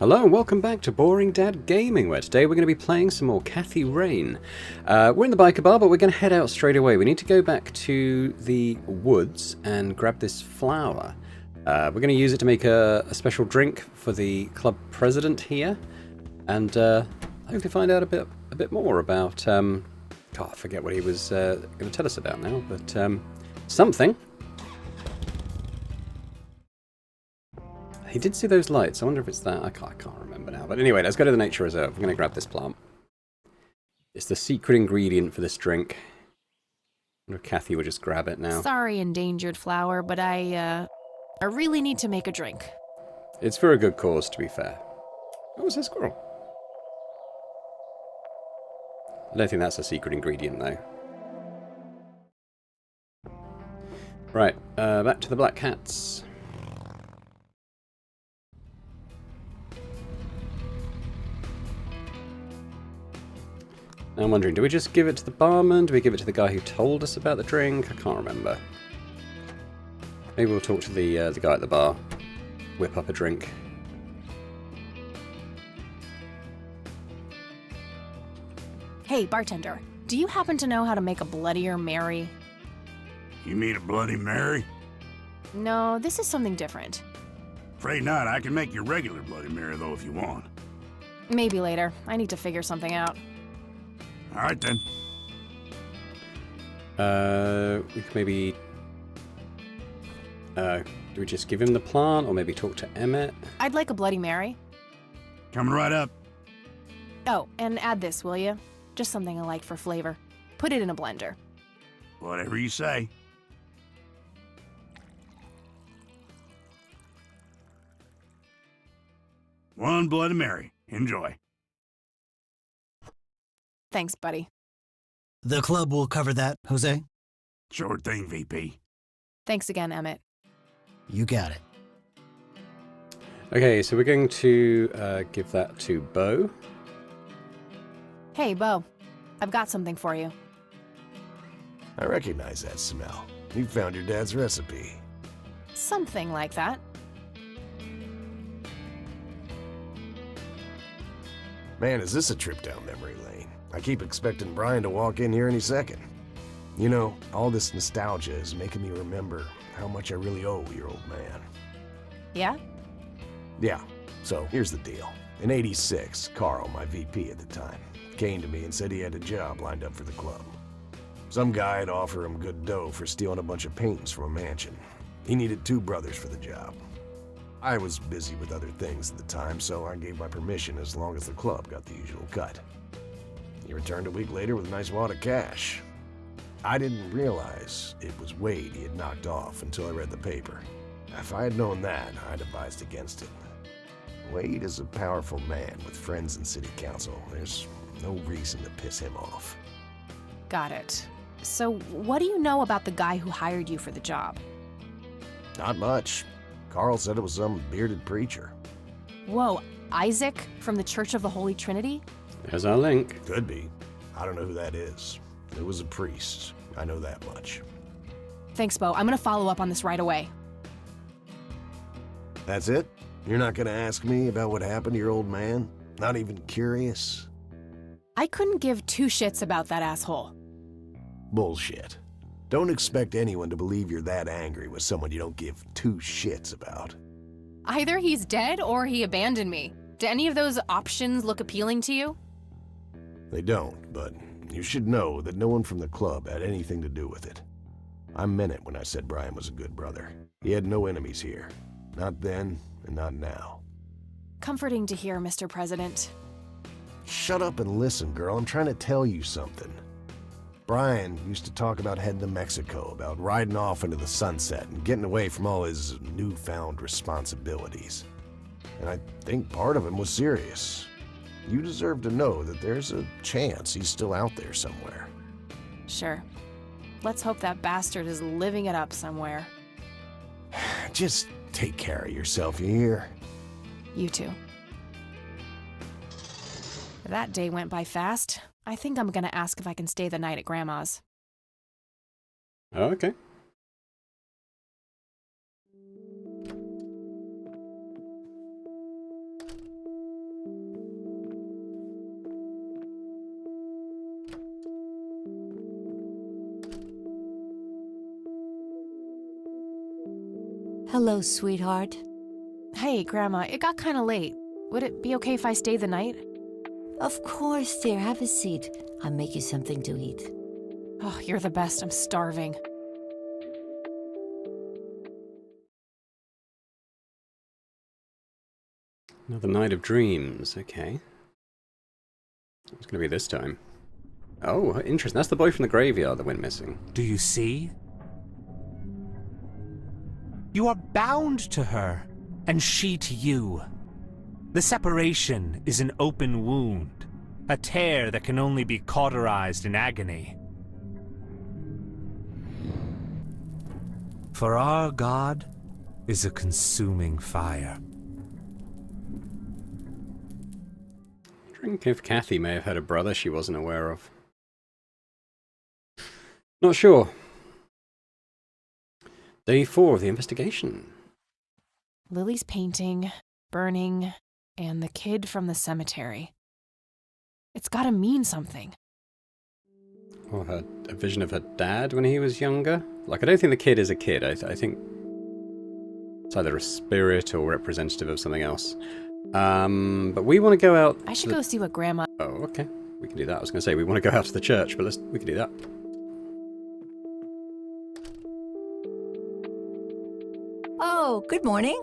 Hello and welcome back to Boring Dad Gaming, where today we're going to be playing some more Kathy Rain. We're in the biker bar, but we're going to head out straight away. We need to go back to the woods and grab this flower. We're going to use it to make a special drink for the club president here, and hopefully find out a bit more about. God, I forget what he was going to tell us about now, but something. He did see those lights. I wonder if it's that. I can't remember now. But anyway, let's go to the nature reserve. We're going to grab this plant. It's the secret ingredient for this drink. I wonder if Kathy would just grab it now. Sorry, endangered flower, but I really need to make a drink. It's for a good cause, to be fair. What was this squirrel? I don't think that's a secret ingredient, though. Right, back to the black cats. Now I'm wondering, do we just give it to the barman? Do we give it to the guy who told us about the drink? I can't remember. Maybe we'll talk to the guy at the bar. Whip up a drink. Hey, bartender, do you happen to know how to make a Bloodier Mary? You mean a Bloody Mary? No, this is something different. Afraid not. I can make your regular Bloody Mary, though, if you want. Maybe later. I need to figure something out. All right, then. We could maybe... do we just give him the plant, or maybe talk to Emmett? I'd like a Bloody Mary. Coming right up. Oh, and add this, will you? Just something I like for flavor. Put it in a blender. Whatever you say. One Bloody Mary. Enjoy. Thanks, buddy. The club will cover that, Jose. Sure thing, VP. Thanks again, Emmett. You got it. Okay, so we're going to give that to Bo. Hey, Bo. I've got something for you. I recognize that smell. You found your dad's recipe. Something like that. Man, is this a trip down memory lane? I keep expecting Brian to walk in here any second. You know, all this nostalgia is making me remember how much I really owe your old man. Yeah? Yeah, so here's the deal. In '86, Carl, my VP at the time, came to me and said he had a job lined up for the club. Some guy had offered him good dough for stealing a bunch of paintings from a mansion. He needed 2 brothers for the job. I was busy with other things at the time, so I gave my permission as long as the club got the usual cut. He returned a week later with a nice wad of cash. I didn't realize it was Wade he had knocked off until I read the paper. If I had known that, I'd advised against it. Wade is a powerful man with friends in city council. There's no reason to piss him off. Got it. So, what do you know about the guy who hired you for the job? Not much. Carl said it was some bearded preacher. Whoa, Isaac from the Church of the Holy Trinity? There's our link. Could be. I don't know who that is. It was a priest. I know that much. Thanks, Bo. I'm gonna follow up on this right away. That's it? You're not gonna ask me about what happened to your old man? Not even curious? I couldn't give 2 shits about that asshole. Bullshit. Don't expect anyone to believe you're that angry with someone you don't give 2 shits about. Either he's dead or he abandoned me. Do any of those options look appealing to you? They don't, but you should know that no one from the club had anything to do with it. I meant it when I said Brian was a good brother. He had no enemies here. Not then, and not now. Comforting to hear, Mr. President. Shut up and listen, girl. I'm trying to tell you something. Brian used to talk about heading to Mexico, about riding off into the sunset and getting away from all his newfound responsibilities. And I think part of him was serious. You deserve to know that there's a chance he's still out there somewhere. Sure. Let's hope that bastard is living it up somewhere. Just take care of yourself, you hear? You too. That day went by fast. I think I'm gonna ask if I can stay the night at Grandma's. Oh, okay. Hello, sweetheart. Hey, Grandma, it got kind of late. Would it be okay if I stayed the night? Of course, dear. Have a seat. I'll make you something to eat. Oh, you're the best. I'm starving. Another night of dreams. Okay. What's going to be this time? Oh, interesting. That's the boy from the graveyard that went missing. Do you see? You are bound to her, and she to you. The separation is an open wound, a tear that can only be cauterized in agony. For our God is a consuming fire. I think if Kathy may have had a brother she wasn't aware of. Not sure. Day 4 of the investigation. Lily's painting, burning, and the kid from the cemetery. It's gotta mean something. Or a vision of her dad when he was younger? Like, I don't think the kid is a kid. I think it's either a spirit or representative of something else. But we want to go out... I should go see what Grandma... Oh, okay. We can do that. I was going to say, we want to go out to the church, but we can do that. Oh, good morning.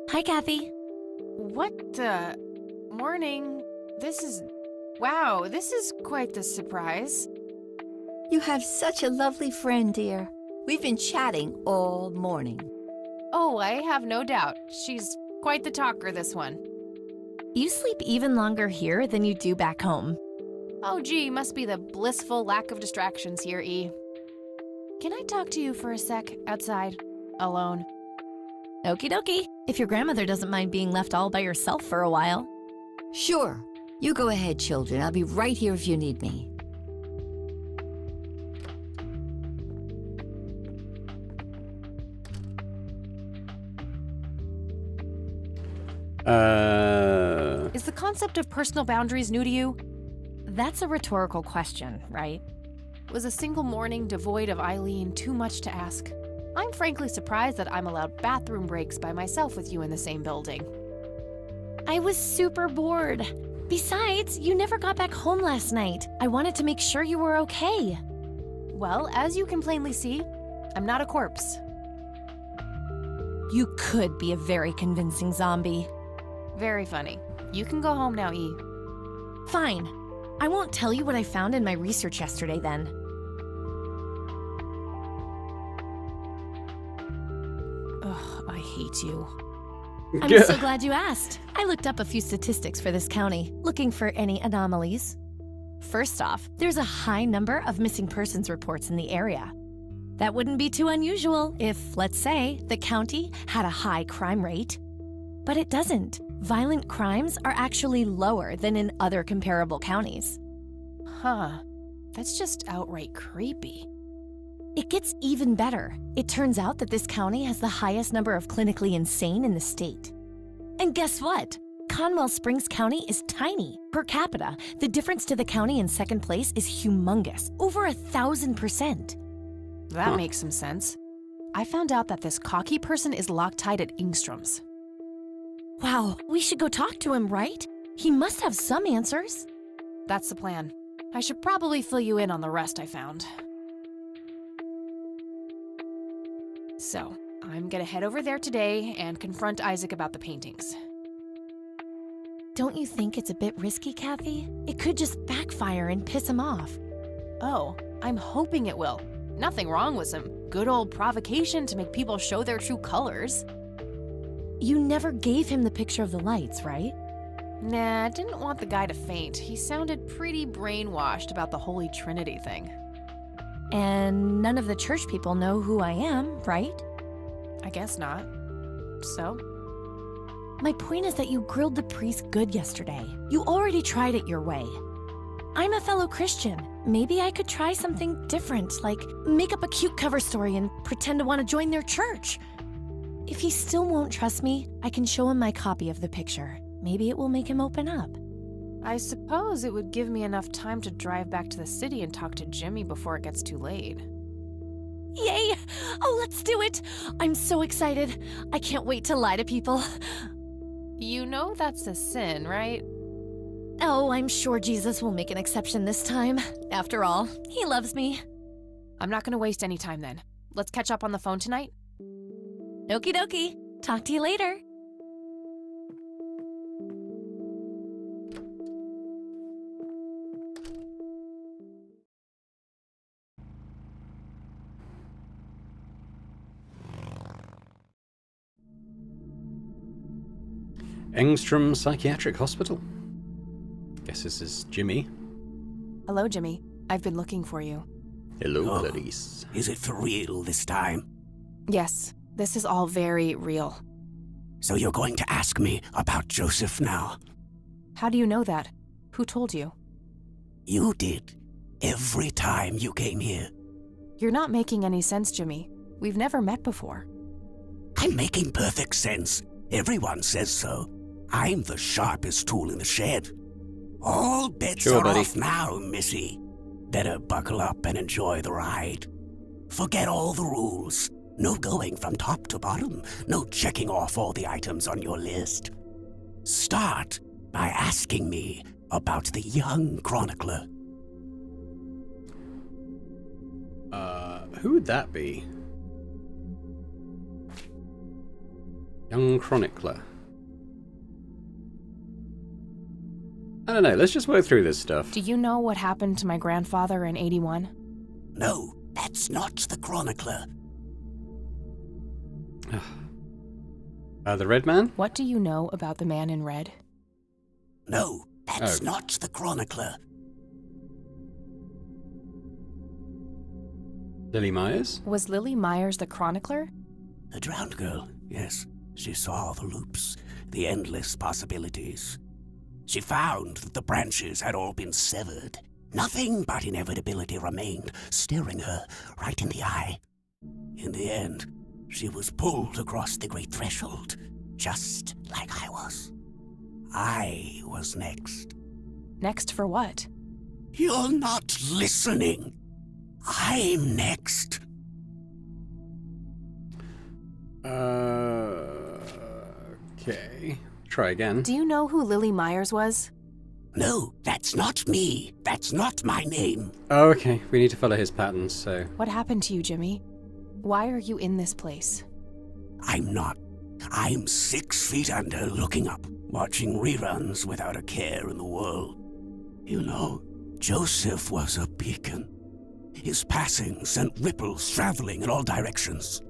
Hi, Kathy. What the... Morning. This is... Wow, this is quite the surprise. You have such a lovely friend, dear. We've been chatting all morning. Oh, I have no doubt. She's quite the talker, this one. You sleep even longer here than you do back home. Oh, gee, must be the blissful lack of distractions here, E. Can I talk to you for a sec, outside? Alone? Okie dokie, if your grandmother doesn't mind being left all by yourself for a while. Sure. You go ahead, children. I'll be right here if you need me. Is the concept of personal boundaries new to you? That's a rhetorical question, right? Was a single morning devoid of Eileen too much to ask? I'm frankly surprised that I'm allowed bathroom breaks by myself with you in the same building. I was super bored. Besides, you never got back home last night. I wanted to make sure you were okay. Well, as you can plainly see, I'm not a corpse. You could be a very convincing zombie. Very funny. You can go home now, E. Fine. I won't tell you what I found in my research yesterday then. Ugh, I hate you. I'm so glad you asked. I looked up a few statistics for this county, looking for any anomalies. First off, there's a high number of missing persons reports in the area. That wouldn't be too unusual if, let's say, the county had a high crime rate. But it doesn't. Violent crimes are actually lower than in other comparable counties. Huh. That's just outright creepy. It gets even better. It turns out that this county has the highest number of clinically insane in the state. And guess what? Conwell Springs County is tiny. Per capita, the difference to the county in second place is humongous, over 1,000%. That makes some sense. I found out that this cocky person is Loctite at Ingstrom's. Wow, we should go talk to him, right? He must have some answers. That's the plan. I should probably fill you in on the rest I found. So, I'm gonna head over there today and confront Isaac about the paintings. Don't you think it's a bit risky, Kathy? It could just backfire and piss him off. Oh, I'm hoping it will. Nothing wrong with some good old provocation to make people show their true colors. You never gave him the picture of the lights, right? Nah, I didn't want the guy to faint. He sounded pretty brainwashed about the Holy Trinity thing. And none of the church people know who I am, right? I guess not. So? My point is that you grilled the priest good yesterday. You already tried it your way. I'm a fellow Christian. Maybe I could try something different, like make up a cute cover story and pretend to want to join their church. If he still won't trust me, I can show him my copy of the picture. Maybe it will make him open up. I suppose it would give me enough time to drive back to the city and talk to Jimmy before it gets too late. Yay! Oh, let's do it! I'm so excited. I can't wait to lie to people. You know that's a sin, right? Oh, I'm sure Jesus will make an exception this time. After all, he loves me. I'm not gonna waste any time then. Let's catch up on the phone tonight. Okie dokie. Talk to you later. Engstrom Psychiatric Hospital. Guess this is Jimmy. Hello, Jimmy. I've been looking for you. Hello, Clarice. Is it for real this time? Yes, this is all very real. So you're going to ask me about Joseph now? How do you know that? Who told you? You did. Every time you came here. You're not making any sense, Jimmy. We've never met before. I'm making perfect sense. Everyone says so. I'm the sharpest tool in the shed. All bets Sure, are buddy. off now, Missy. Better buckle up and enjoy the ride. Forget all the rules. No going from top to bottom. No checking off all the items on your list. Start by asking me about the young chronicler. Who would that be? Young chronicler. I don't know, let's just work through this stuff. Do you know what happened to my grandfather in 81? No, that's not the chronicler. The Red Man? What do you know about the man in red? No, that's Oh. not the chronicler. Lily Myers? Was Lily Myers the chronicler? The drowned girl, yes. She saw the loops, the endless possibilities. She found that the branches had all been severed. Nothing but inevitability remained, staring her right in the eye. In the end, she was pulled across the great threshold, just like I was. I was next. Next for what? You're not listening. I'm next. Okay. Try again. Do you know who Lily Myers was? No, that's not me. That's not my name. Oh, okay. We need to follow his patterns, so... What happened to you, Jimmy? Why are you in this place? I'm not. I'm 6 feet under, looking up, watching reruns without a care in the world. You know, Joseph was a beacon. His passing sent ripples traveling in all directions,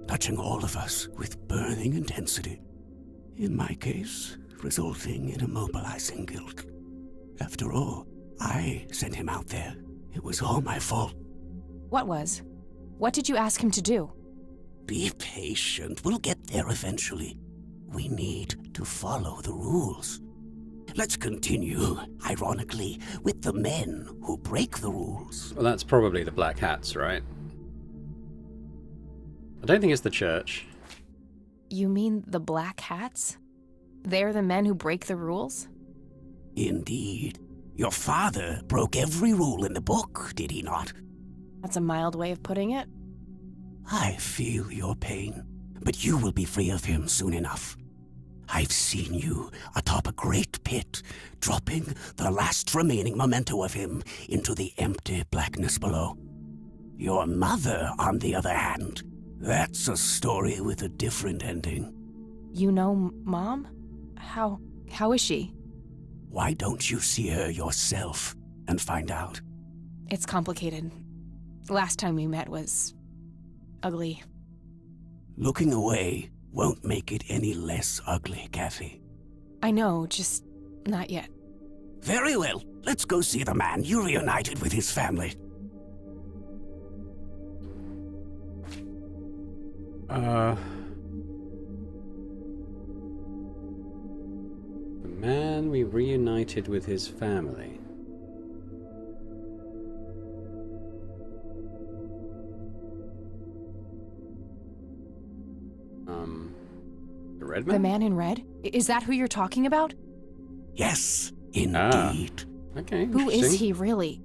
touching all of us with burning intensity. In my case, resulting in immobilizing guilt. After all, I sent him out there. It was all my fault. What was? What did you ask him to do? Be patient. We'll get there eventually. We need to follow the rules. Let's continue, ironically, with the men who break the rules. Well, that's probably the Black Hats, right? I don't think it's the church. You mean the Black Hats? They're the men who break the rules? Indeed. Your father broke every rule in the book, did he not? That's a mild way of putting it. I feel your pain, but you will be free of him soon enough. I've seen you atop a great pit, dropping the last remaining memento of him into the empty blackness below. Your mother, on the other hand, that's a story with a different ending. You know Mom? How is she? Why don't you see her yourself and find out? It's complicated. Last time we met was... ugly. Looking away won't make it any less ugly, Kathy. I know, just not yet. Very well. Let's go see the man you reunited with his family. The man we reunited with his family. The Red Man? The man in red? Is that who you're talking about? Yes, indeed. Okay, Who is interesting. he really?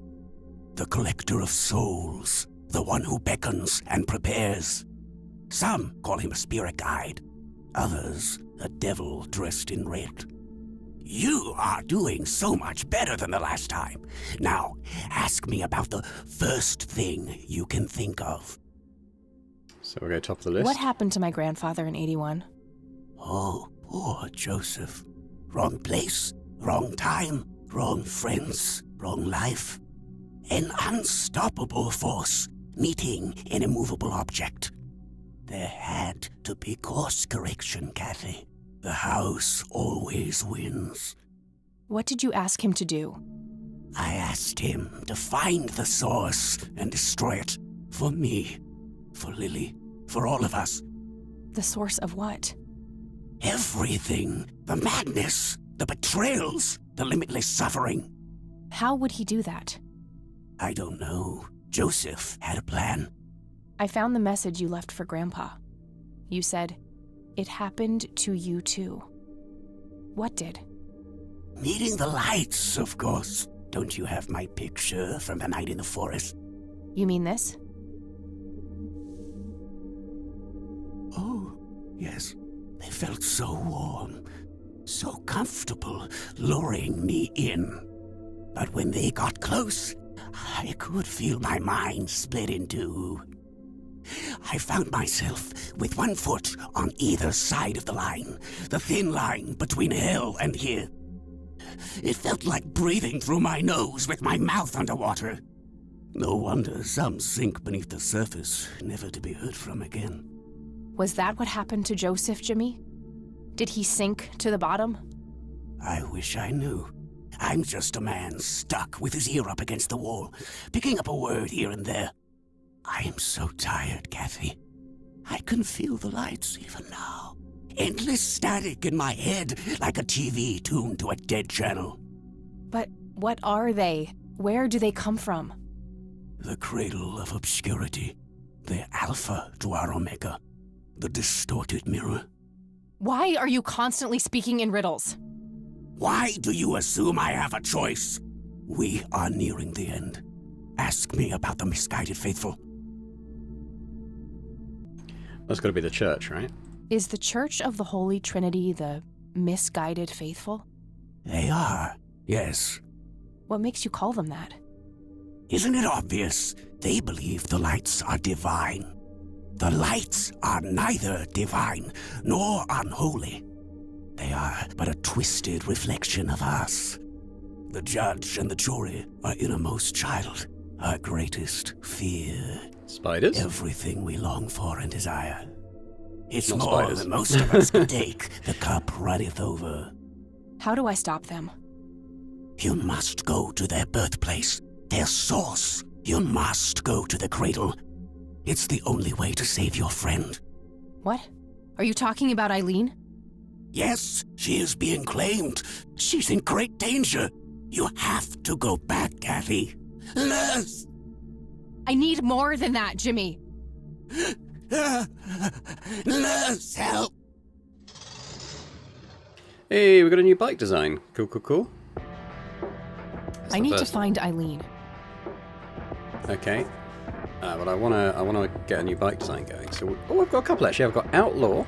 The collector of souls. the one who beckons and prepares. Some call him a spirit guide, others a devil dressed in red. You are doing so much better than the last time. Now, ask me about the first thing you can think of. So we'll go top of the list. What happened to my grandfather in 81? Oh, poor Joseph. Wrong place, wrong time, wrong friends, wrong life. An unstoppable force meeting an immovable object. There had to be course correction, Kathy. The house always wins. What did you ask him to do? I asked him to find the source and destroy it. For me, for Lily, for all of us. The source of what? Everything. The madness, the betrayals, the limitless suffering. How would he do that? I don't know. Joseph had a plan. I found the message you left for Grandpa. You said, "It happened to you too." What did? Meeting the lights, of course. Don't you have my picture from the night in the forest? You mean this? Oh, yes. They felt so warm, so comfortable, luring me in. But when they got close, I could feel my mind split in two. I found myself with one foot on either side of the line, the thin line between hell and here. It felt like breathing through my nose with my mouth underwater. No wonder some sink beneath the surface, never to be heard from again. Was that what happened to Joseph, Jimmy? Did he sink to the bottom? I wish I knew. I'm just a man stuck with his ear up against the wall, picking up a word here and there. I am so tired, Kathy. I can feel the lights even now. Endless static in my head, like a TV tuned to a dead channel. But what are they? Where do they come from? The cradle of obscurity. The alpha to our omega. The distorted mirror. Why are you constantly speaking in riddles? Why do you assume I have a choice? We are nearing the end. Ask me about the misguided faithful. That's got to be the church, right? Is the Church of the Holy Trinity the misguided faithful? They are, yes. What makes you call them that? Isn't it obvious? They believe the lights are divine. The lights are neither divine nor unholy. They are but a twisted reflection of us. The judge and the jury, our innermost child, our greatest fear. Spiders? Everything we long for and desire. It's Not more spiders. than most of us can take. The cup runneth over. How do I stop them? You must go to their birthplace, their source. You must go to the cradle. It's the only way to save your friend. What? Are you talking about Eileen? Yes, she is being claimed. She's in great danger. You have to go back, Kathy. Nurse! I need more than that, Jimmy. Nurse, help! Hey, we got a new bike design. Cool, cool, cool. That's I the need to first. find Eileen. Okay. But I wanna get a new bike design going. So, I've got a couple actually. I've got Outlaw,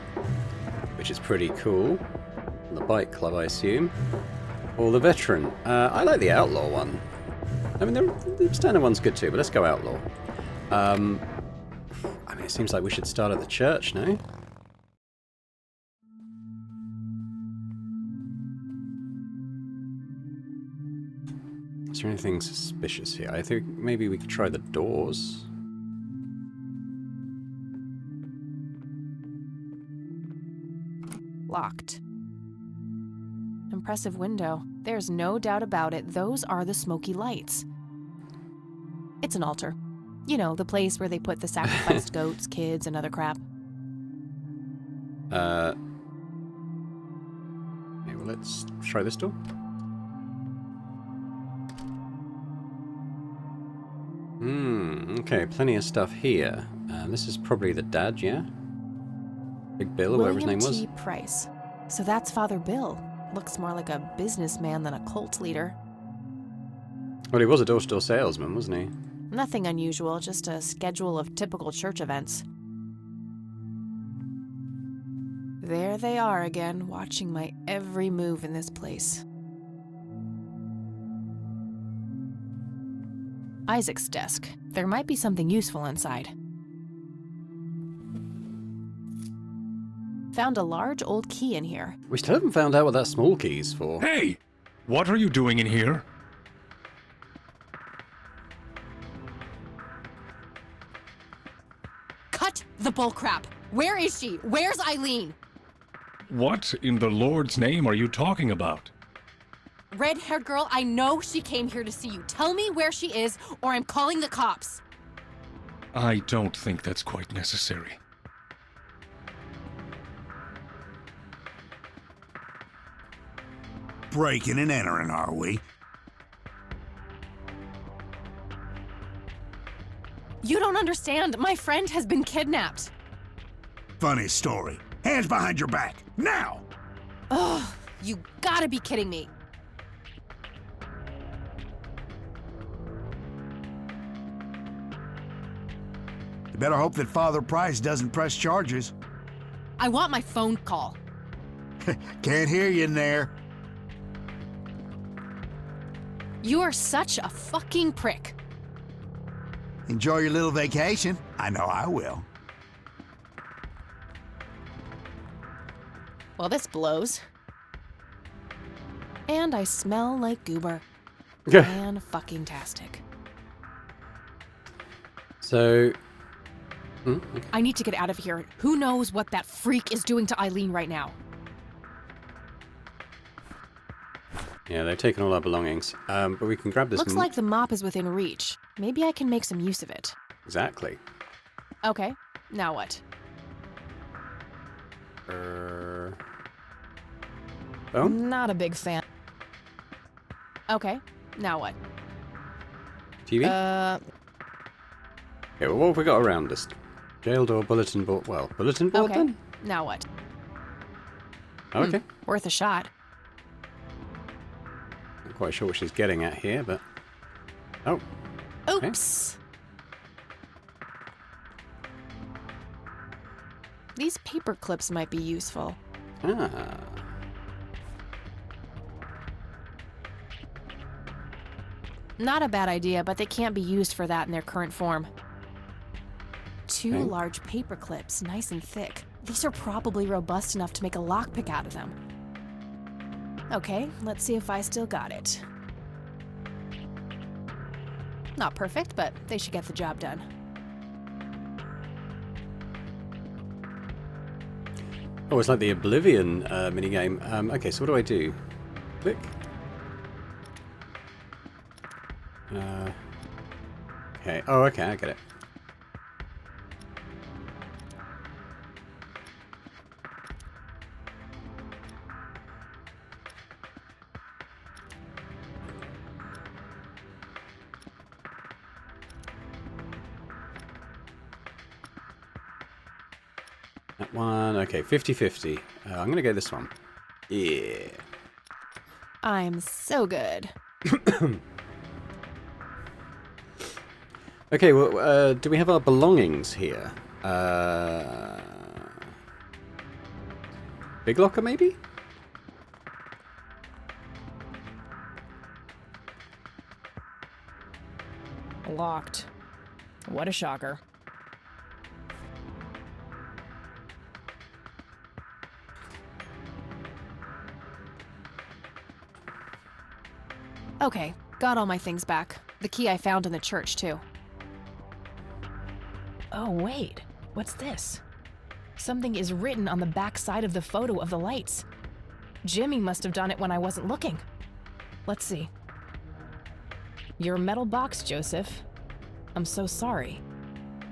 which is pretty cool. The bike club, I assume, or the Veteran. I like the Outlaw one. I mean, the standard one's good too, but let's go Outlaw. I mean, it seems like we should start at the church, no? Is there anything suspicious here? I think maybe we could try the doors. Locked. Impressive window. There's no doubt about it. Those are the smoky lights. It's an altar. You know, the place where they put the sacrificed goats, kids, and other crap. Okay, well, let's try this door. Okay, plenty of stuff here. This is probably the dad, yeah? Big Bill, or whatever his name was. William T. Price. So that's Father Bill. Looks more like a businessman than a cult leader. Well, he was a door-to-door salesman, wasn't he? Nothing unusual, just a schedule of typical church events. There they are again, watching my every move in this place. Isaac's desk. There might be something useful inside. Found a large old key in here. We still haven't found out what that small key's for. Hey! What are you doing in here? Cut the bullcrap! Where is she? Where's Eileen? What in the Lord's name are you talking about? Red-haired girl, I know she came here to see you. Tell me where she is, or I'm calling the cops. I don't think that's quite necessary. Breaking and entering, are we? You don't understand. My friend has been kidnapped. Funny story. Hands behind your back, now! Ugh, you gotta be kidding me. You better hope that Father Price doesn't press charges. I want my phone call. Can't hear you in there. You are such a fucking prick. Enjoy your little vacation. I know I will. Well, this blows. And I smell like goober. Man fucking tastic. So... okay. I need to get out of here. Who knows what that freak is doing to Eileen right now? Yeah, they've taken all our belongings. But we can grab this... Looks like the mop is within reach. Maybe I can make some use of it. Exactly. Okay, now what? Oh? Not a big fan. Okay, now what? TV? Okay, well, what have we got around us? Jail door, bulletin board. Well, bulletin board Okay, then? now what? Oh, okay. Worth a shot. Not quite sure what she's getting at here, but... Oh. Okay. Oops. These paper clips might be useful. Ah. Not a bad idea, but they can't be used for that in their current form. Two Okay. large paper clips, nice and thick. These are probably robust enough to make a lockpick out of them. Okay, let's see if I still got it. Not perfect, but they should get the job done. Oh, it's like the Oblivion minigame. Okay, so what do I do? Click. Okay. Oh, okay, I get it. That one. Okay, 50-50. I'm going to go this one. Yeah. I'm so good. Okay, well, do we have our belongings here? Big locker, maybe? Locked. What a shocker. Okay, got all my things back. The key I found in the church, too. Oh, wait. What's this? Something is written on the back side of the photo of the lights. Jimmy must have done it when I wasn't looking. Let's see. Your metal box, Joseph. I'm so sorry.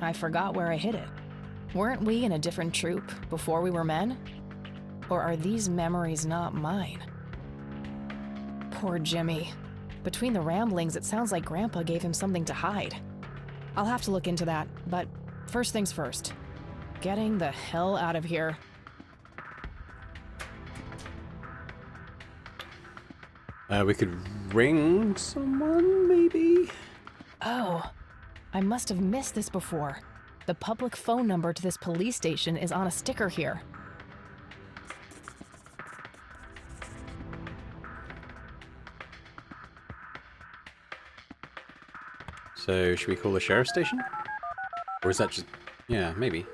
I forgot where I hid it. Weren't we in a different troop before we were men? Or are these memories not mine? Poor Jimmy. Between the ramblings, it sounds like Grandpa gave him something to hide. I'll have to look into that, but first things first. Getting the hell out of here. We could ring someone, maybe? Oh, I must have missed this before. The public phone number to this police station is on a sticker here. So, should we call the sheriff's station? Or is that just... yeah, maybe.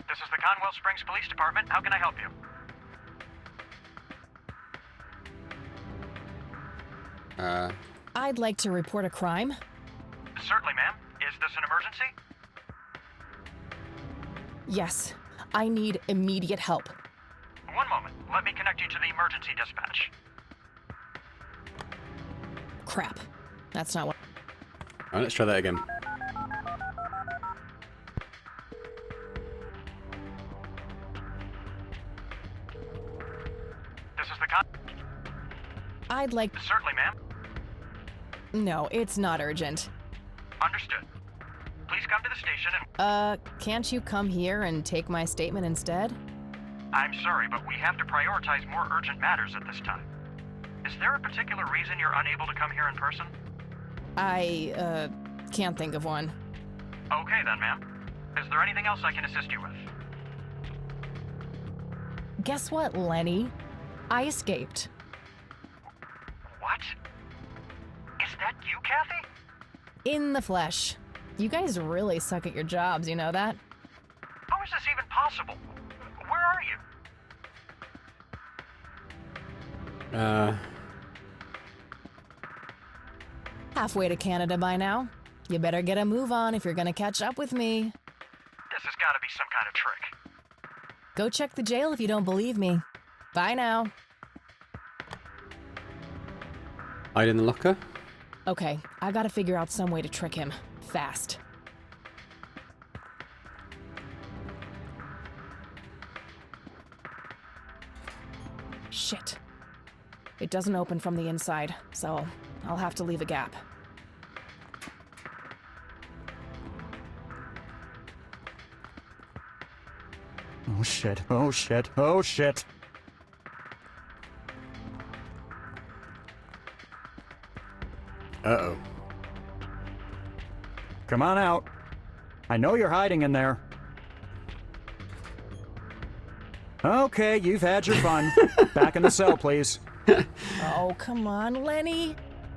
This is the Conwell Springs Police Department. How can I help you? I'd like to report a crime. Certainly, ma'am. Is this an emergency? Yes, I need immediate help. One moment. Let me connect you to the emergency dispatch. Crap. That's not what... Alright, let's try that again. This is the I'd like... Certainly, ma'am. No, it's not urgent. Understood. Please come to the station and... Can't you come here and take my statement instead? I'm sorry, but we have to prioritize more urgent matters at this time. Is there a particular reason you're unable to come here in person? I, can't think of one. Okay then, ma'am. Is there anything else I can assist you with? Guess what, Lenny? I escaped. What? Is that you, Kathy? In the flesh. You guys really suck at your jobs, you know that? How is this even possible? Where are you? Halfway to Canada by now. You better get a move on if you're gonna catch up with me. This has got to be some kind of trick. Go check the jail if you don't believe me. Bye now. Hide in the locker? Okay, I gotta figure out some way to trick him. Fast. Shit. It doesn't open from the inside, so I'll have to leave a gap. Oh shit, oh shit, oh shit. Uh-oh. Come on out. I know you're hiding in there. Okay, you've had your fun. Back in the cell, please. Oh, come on, Lenny.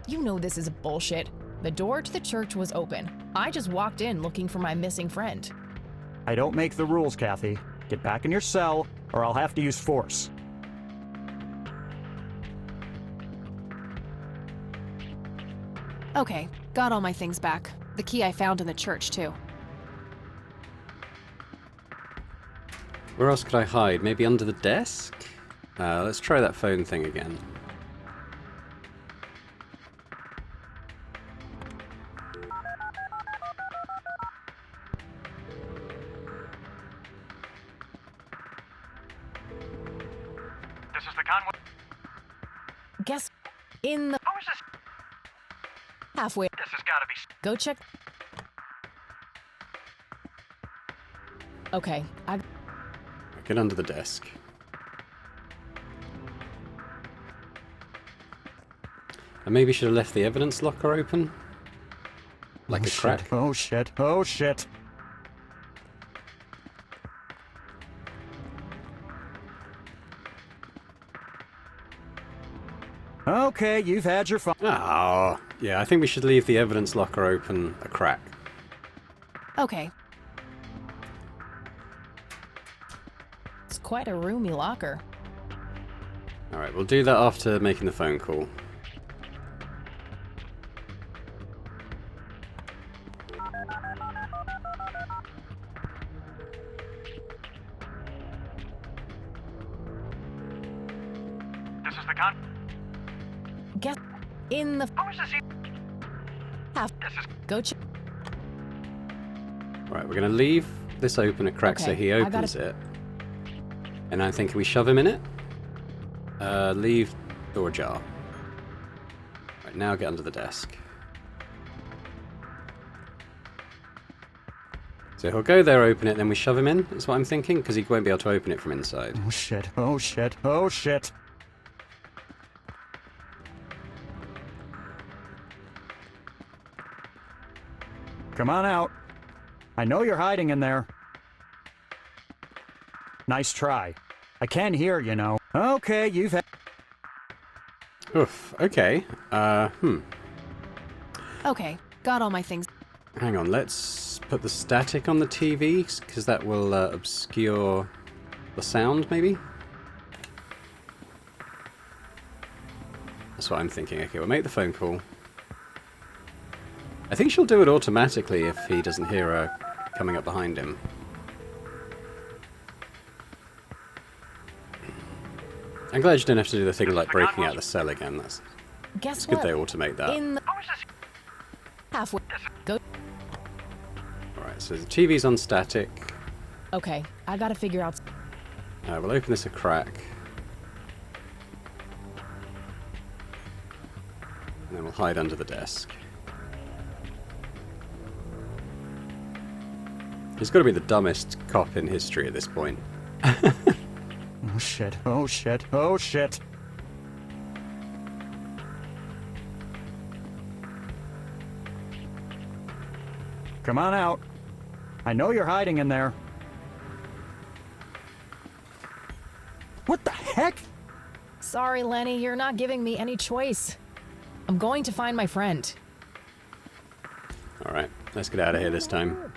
You know this is bullshit. The door to the church was open. I just walked in looking for my missing friend. I don't make the rules, Kathy. Get back in your cell, or I'll have to use force. Okay, got all my things back. The key I found in the church, too. Where else could I hide? Maybe under the desk? Let's try that phone thing again. This is the Conwell... Guess in the... How is this? Halfway. This has got to be... Go check... Okay, Get under the desk. I maybe should have left the evidence locker open. Like a crack. Shit. Oh shit, oh shit. Okay, you've had your fun. Oh, yeah, I think we should leave the evidence locker open a crack. Okay. It's quite a roomy locker. Alright, we'll do that after making the phone call. This is the Con... Guess in the... How is this half... This is... Go check... Right, we're going to leave this open a crack so Okay, he opens it. And I'm thinking we shove him in it. Leave door ajar. Right, now get under the desk. So he'll go there, open it, then we shove him in, is what I'm thinking, because he won't be able to open it from inside. Oh shit, oh shit, oh shit. Come on out. I know you're hiding in there. Nice try. I can hear, you know. Okay, you've had... Oof, okay. Okay, got all my things. Hang on, let's put the static on the TV, because that will obscure the sound, maybe? That's what I'm thinking. Okay, we'll make the phone call. I think she'll do it automatically if he doesn't hear her coming up behind him. I'm glad you didn't have to do the thing like breaking out the cell again. That's Guess good what? they automate that. In the halfway. Go. Alright, so the TV's on static. Okay, I gotta figure out. We'll open this a crack. And then we'll hide under the desk. He's got to be the dumbest cop in history at this point. Oh shit, oh shit, oh shit. Come on out. I know you're hiding in there. What the heck? Sorry, Lenny, you're not giving me any choice. I'm going to find my friend. Alright, let's get out of here this time.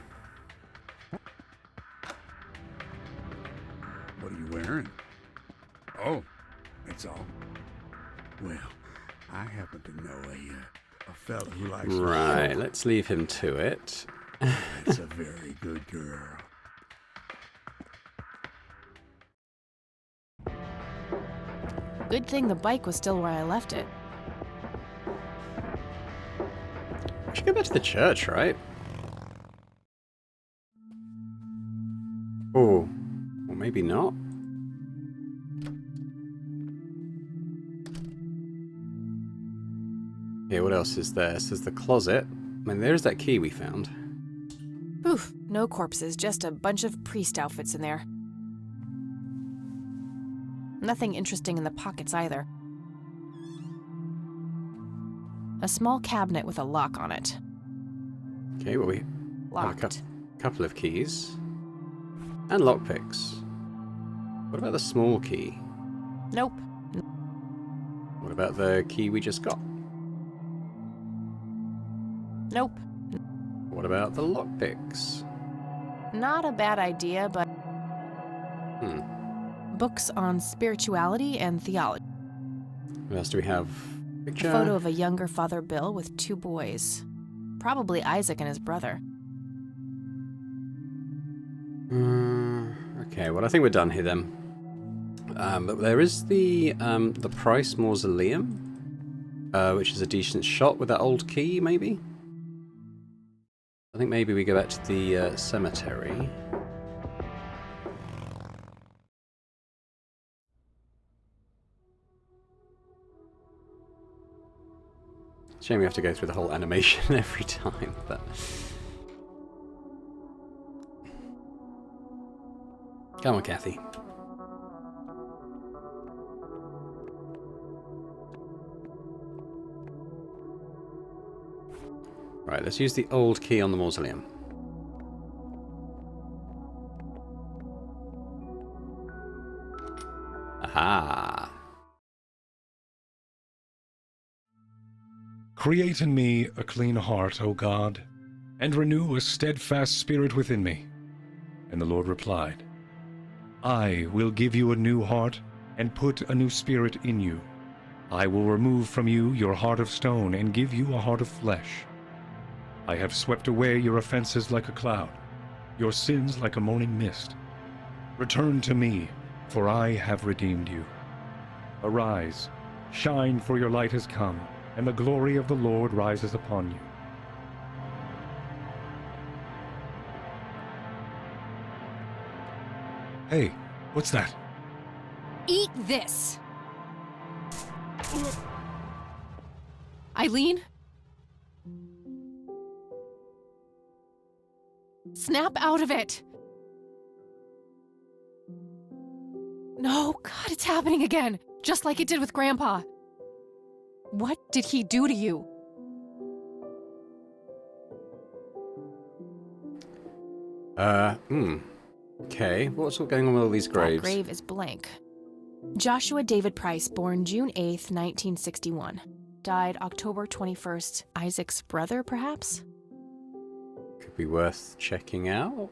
What are you wearing? Oh, that's all. Well, I happen to know a fella who likes... Right, let's leave him to it. That's a very good girl. Good thing the bike was still where I left it. We should go back to the church, right? Oh, or maybe not. Okay, what else is there? This is the closet. I mean, there's that key we found. Oof, no corpses, just a bunch of priest outfits in there. Nothing interesting in the pockets either. A small cabinet with a lock on it. Okay, well, we Locked. have a couple of keys. And lockpicks. What about the small key? Nope. What about the key we just got? Nope. What about the lockpicks? Not a bad idea, but Hmm. books on spirituality and theology. What else do we have? Picture? A photo of a younger Father Bill with 2 boys. Probably Isaac and his brother. Okay, well, I think we're done here then. But there is the Price Mausoleum, which is a decent shot with that old key, maybe? I think maybe we go back to the cemetery. Shame we have to go through the whole animation every time, but... Come on, Kathy. Right, let's use the old key on the mausoleum. Aha! Create in me a clean heart, O God, and renew a steadfast spirit within me. And the Lord replied, I will give you a new heart and put a new spirit in you. I will remove from you your heart of stone and give you a heart of flesh. I have swept away your offenses like a cloud, your sins like a morning mist. Return to me, for I have redeemed you. Arise, shine, for your light has come, and the glory of the Lord rises upon you. Hey, what's that? Eat this! Eileen? Snap out of it! No, God, it's happening again! Just like it did with Grandpa. What did he do to you? Okay, what's going on with all these graves? That grave is blank. Joshua David Price, born June 8th, 1961. Died October 21st. Isaac's brother, perhaps? Could be worth checking out.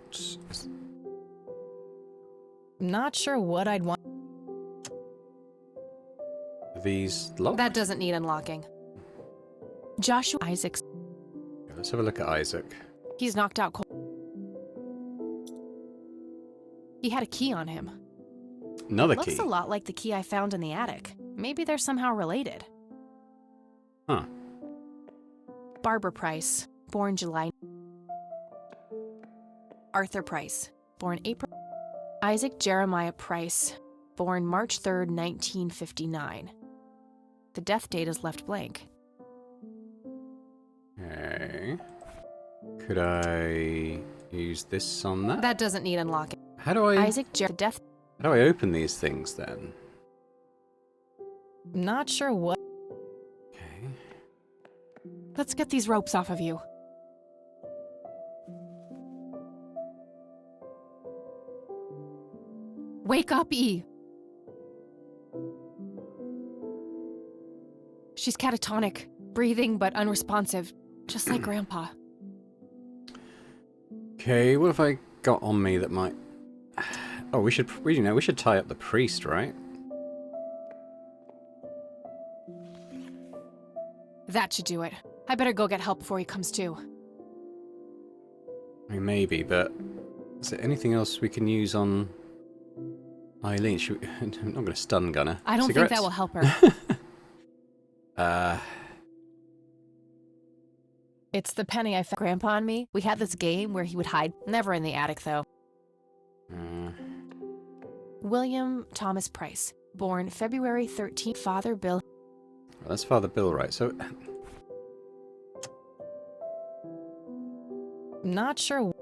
Not sure what I'd want. These locked? That doesn't need unlocking. Joshua Isaac's. Let's have a look at Isaac. He's knocked out cold. He had a key on him. Another Looks key? a lot like the key I found in the attic. Maybe they're somehow related. Huh. Barbara Price, born July. Arthur Price, born April. Isaac Jeremiah Price, born March 3rd, 1959. The death date is left blank. Okay. Could I use this on that? That doesn't need unlocking. How do I... The death... How do I open these things then? Not sure what... Okay. Let's get these ropes off of you. Wake up, E. She's catatonic, breathing but unresponsive, just like Grandpa. Okay, what have I got on me that might... Oh, we should tie up the priest, right? That should do it. I better go get help before he comes to. I mean, maybe, but... Is there anything else we can use on... Eileen? I'm not going to stun gun her. I don't think that will help her. It's the penny I found Grandpa and me. We had this game where he would hide. Never in the attic, though. William Thomas Price, born February 13th. Father Bill. Well, that's Father Bill, right? So... Not sure.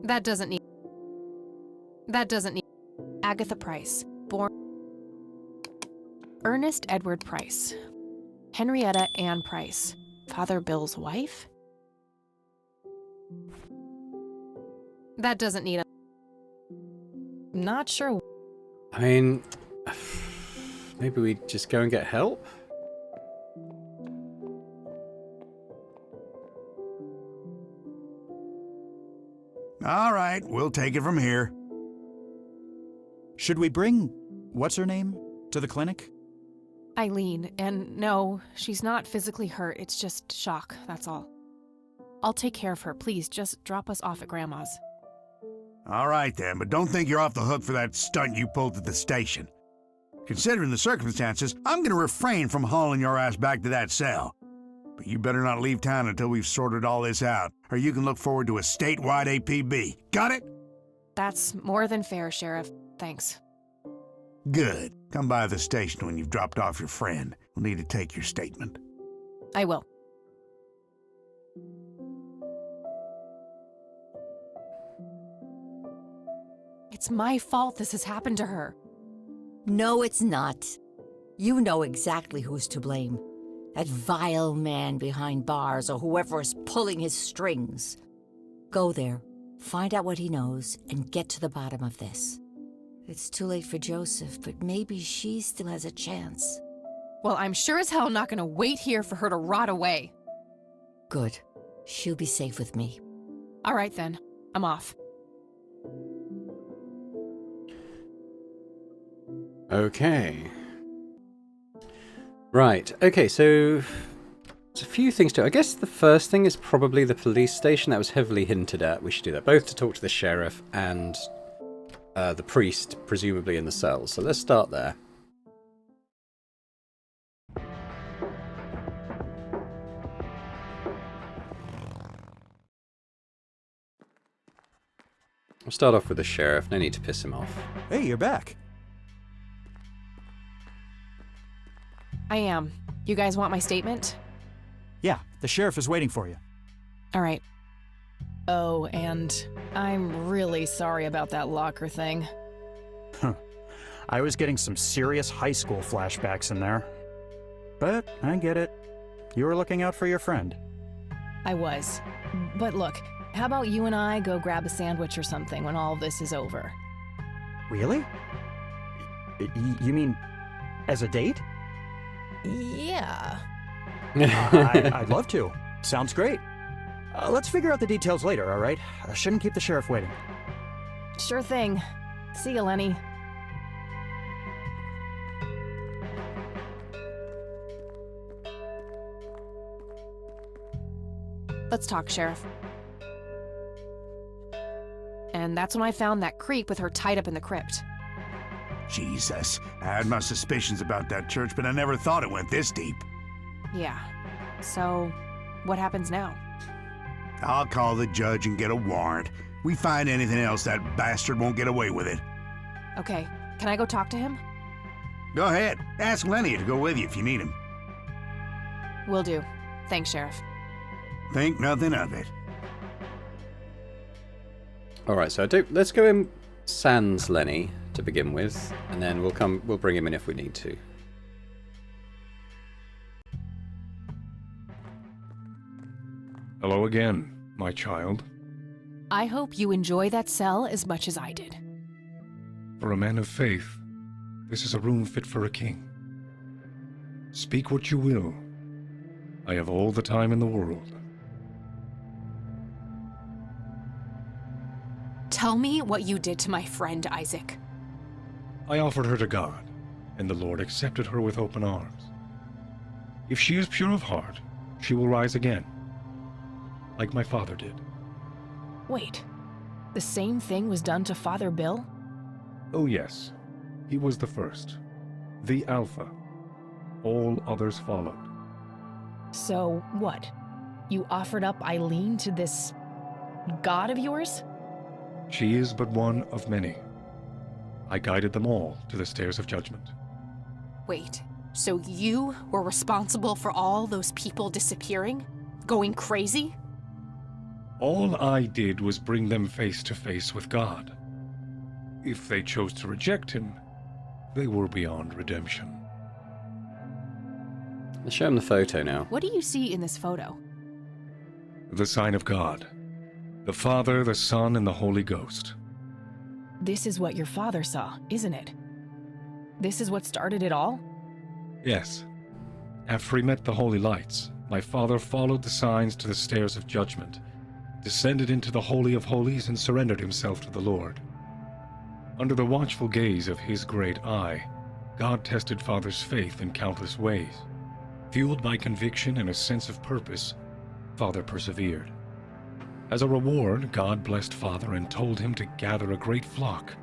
That doesn't need... Agatha Price, born... Ernest Edward Price. Henrietta Ann Price, Father Bill's wife? That doesn't need a... Not sure. I mean... Maybe we just go and get help? All right, we'll take it from here. Should we bring what's-her-name to the clinic? Eileen, and no, she's not physically hurt. It's just shock, that's all. I'll take care of her. Please, just drop us off at Grandma's. All right then, but don't think you're off the hook for that stunt you pulled at the station. Considering the circumstances, I'm gonna refrain from hauling your ass back to that cell. But you better not leave town until we've sorted all this out, or you can look forward to a statewide APB. Got it? That's more than fair, Sheriff. Thanks. Good. Come by the station when you've dropped off your friend. We'll need to take your statement. I will. It's my fault this has happened to her. No, it's not. You know exactly who's to blame. That vile man behind bars or whoever is pulling his strings. Go there, find out what he knows, and get to the bottom of this. It's too late for Joseph, but maybe she still has a chance. Well, I'm sure as hell not gonna wait here for her to rot away. Good. She'll be safe with me. All right then, I'm off. Okay. Right, okay, so there's a few things to... I guess the first thing is probably the police station. That was heavily hinted at. We should do that, both to talk to the sheriff and the priest, presumably in the cells. So let's start there. We'll start off with the sheriff. No need to piss him off. Hey, you're back. I am. You guys want my statement? Yeah, the sheriff is waiting for you. All right. Oh, and I'm really sorry about that locker thing. I was getting some serious high school flashbacks in there. But I get it. You were looking out for your friend. I was. But look, How about you and I go grab a sandwich or something when all this is over? Really? You mean as a date? Yeah. I'd love to. Sounds great. Let's figure out the details later, all right? I shouldn't keep the sheriff waiting. Sure thing. See you, Lenny. Let's talk, Sheriff. And that's when I found that creep with her tied up in the crypt. Jesus, I had my suspicions about that church, but I never thought it went this deep. Yeah. So, what happens now? I'll call the judge and get a warrant. We find anything else, that bastard won't get away with it. Okay, can I go talk to him? Go ahead. Ask Lenny to go with you if you need him. Will do. Thanks, Sheriff. Think nothing of it. Alright, so let's go in sans Lenny to begin with, and then we'll bring him in if we need to. Hello again, my child. I hope you enjoy that cell as much as I did. For a man of faith, this is a room fit for a king. Speak what you will. I have all the time in the world. Tell me what you did to my friend, Isaac. I offered her to God, and the Lord accepted her with open arms. If she is pure of heart, she will rise again, like my father did. Wait, the same thing was done to Father Bill? Oh yes, he was the first, the Alpha. All others followed. So, what? You offered up Eileen to this god of yours? She is but one of many. I guided them all to the stairs of judgment. Wait, so you were responsible for all those people disappearing? Going crazy? All I did was bring them face to face with God. If they chose to reject him, they were beyond redemption. Let's show him the photo now. What do you see in this photo? The sign of God. The Father, the Son, and the Holy Ghost. This is what your father saw, isn't it? This is what started it all? Yes. After he met the holy lights, my father followed the signs to the stairs of judgment, descended into the Holy of Holies, and surrendered himself to the Lord. Under the watchful gaze of his great eye, God tested Father's faith in countless ways. Fueled by conviction and a sense of purpose, Father persevered. As a reward, God blessed Father and told him to gather a great flock.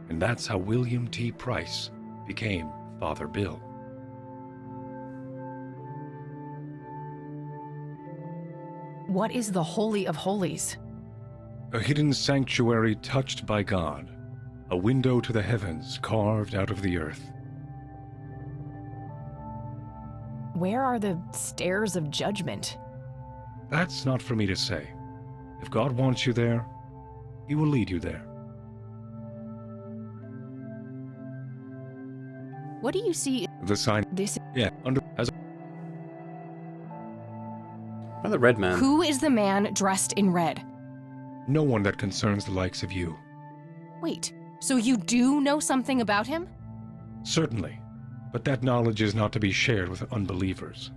And that's how William T. Price became Father Bill. What is the Holy of Holies? A hidden sanctuary touched by God, a window to the heavens carved out of the earth. Where are the stairs of judgment? That's not for me to say. If God wants you there, he will lead you there. What do you see? The sign. Yeah, under as. Oh, the red man. Who is the man dressed in red? No one that concerns the likes of you. Wait, so you do know something about him? Certainly, but that knowledge is not to be shared with unbelievers.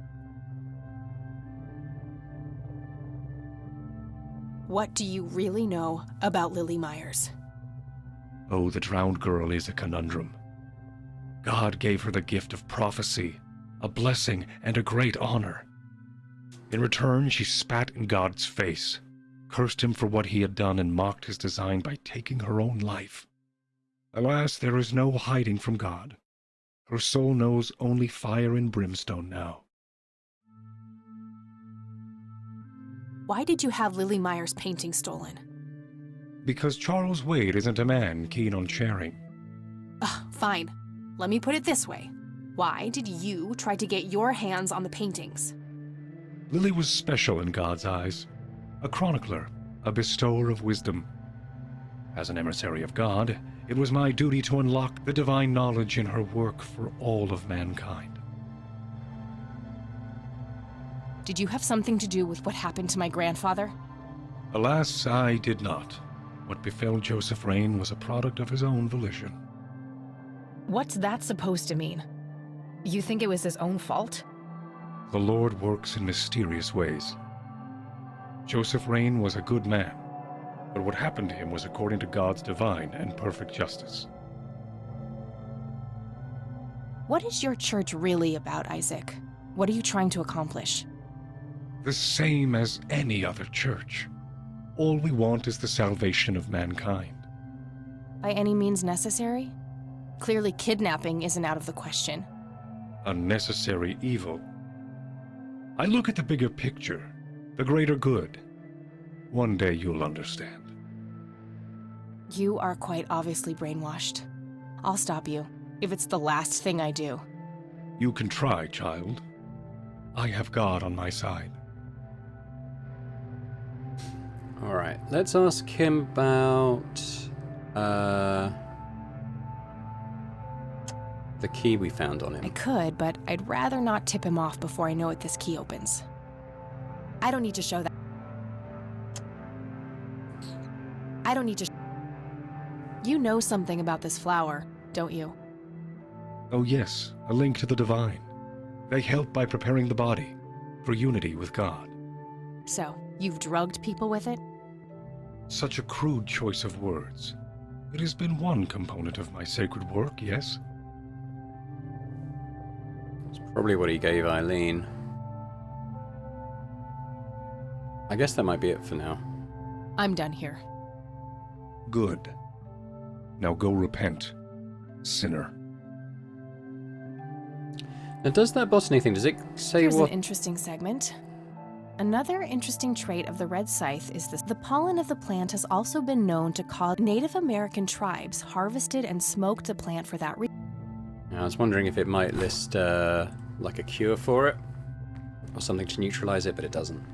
What do you really know about Lily Myers? Oh, the drowned girl is a conundrum. God gave her the gift of prophecy, a blessing, and a great honor. In return, she spat in God's face, cursed him for what he had done, and mocked his design by taking her own life. Alas, there is no hiding from God. Her soul knows only fire and brimstone now. Why did you have Lily Myers' painting stolen? Because Charles Wade isn't a man keen on sharing. Fine. Let me put it this way. Why did you try to get your hands on the paintings? Lily was special in God's eyes, a chronicler, a bestower of wisdom. As an emissary of God, it was my duty to unlock the divine knowledge in her work for all of mankind. Did you have something to do with what happened to my grandfather? Alas, I did not. What befell Joseph Rain was a product of his own volition. What's that supposed to mean? You think it was his own fault? The Lord works in mysterious ways. Joseph Rain was a good man, but what happened to him was according to God's divine and perfect justice. What is your church really about, Isaac? What are you trying to accomplish? The same as any other church. All we want is the salvation of mankind. By any means necessary? Clearly kidnapping isn't out of the question. Unnecessary evil. I look at the bigger picture, the greater good. One day you'll understand. You are quite obviously brainwashed. I'll stop you, if it's the last thing I do. You can try, child. I have God on my side. Alright, let's ask him about the key we found on him. I could, but I'd rather not tip him off before I know what this key opens. I don't need to show that. I don't need to. You know something about this flower, don't you? Oh yes, a link to the divine. They help by preparing the body for unity with God. So, you've drugged people with it? Such a crude choice of words. It has been one component of my sacred work, yes? It's probably what he gave Eileen. I guess that might be it for now. I'm done here. Good. Now go repent, sinner. Now, does that botany thing, does it say Here's what... an interesting segment. Another interesting trait of the red scythe is this. The pollen of the plant has also been known to cause Native American tribes harvested and smoked the plant for that reason. I was wondering if it might list, like a cure for it, or something to neutralize it, but it doesn't.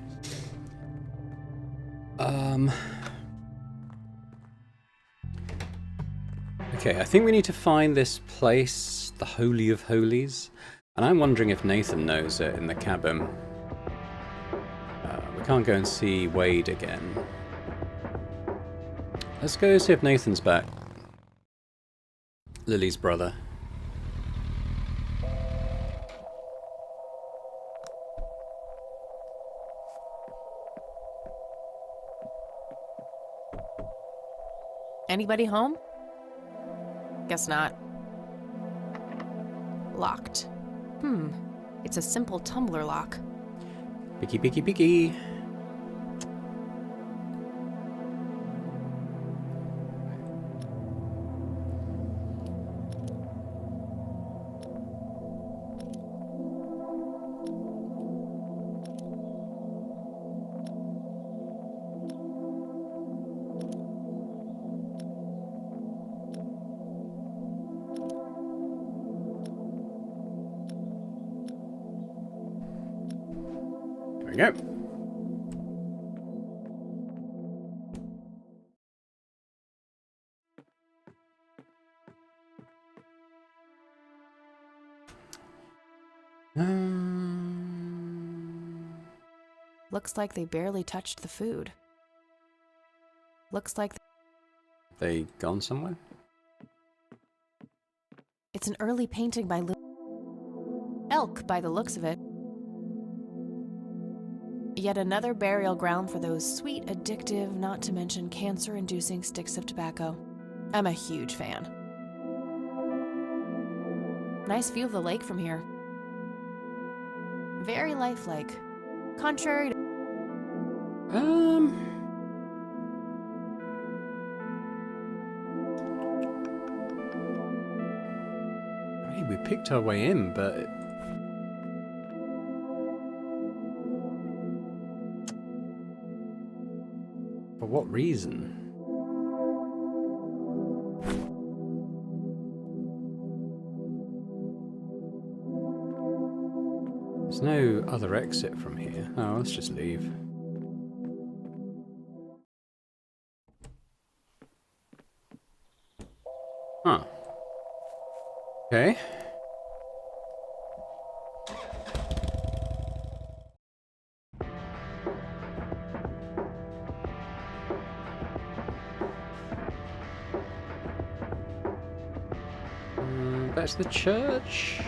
Okay, I think we need to find this place, the Holy of Holies, and I'm wondering if Nathan knows it in the cabin. We can't go and see Wade again. Let's go see if Nathan's back. Lily's brother. Anybody home? Guess not. Locked. It's a simple tumbler lock. Picky, picky, picky. There we go. Looks like they barely touched the food. Looks like They gone somewhere? it's an early painting by Elk by the looks of it. Yet another burial ground for those sweet, addictive, not to mention cancer-inducing sticks of tobacco. I'm a huge fan. Nice view of the lake from here. Very lifelike. Contrary to... I mean, we picked our way in, but... For what reason? There's no other exit from here. Oh, let's just leave. Huh. Okay. back to the church.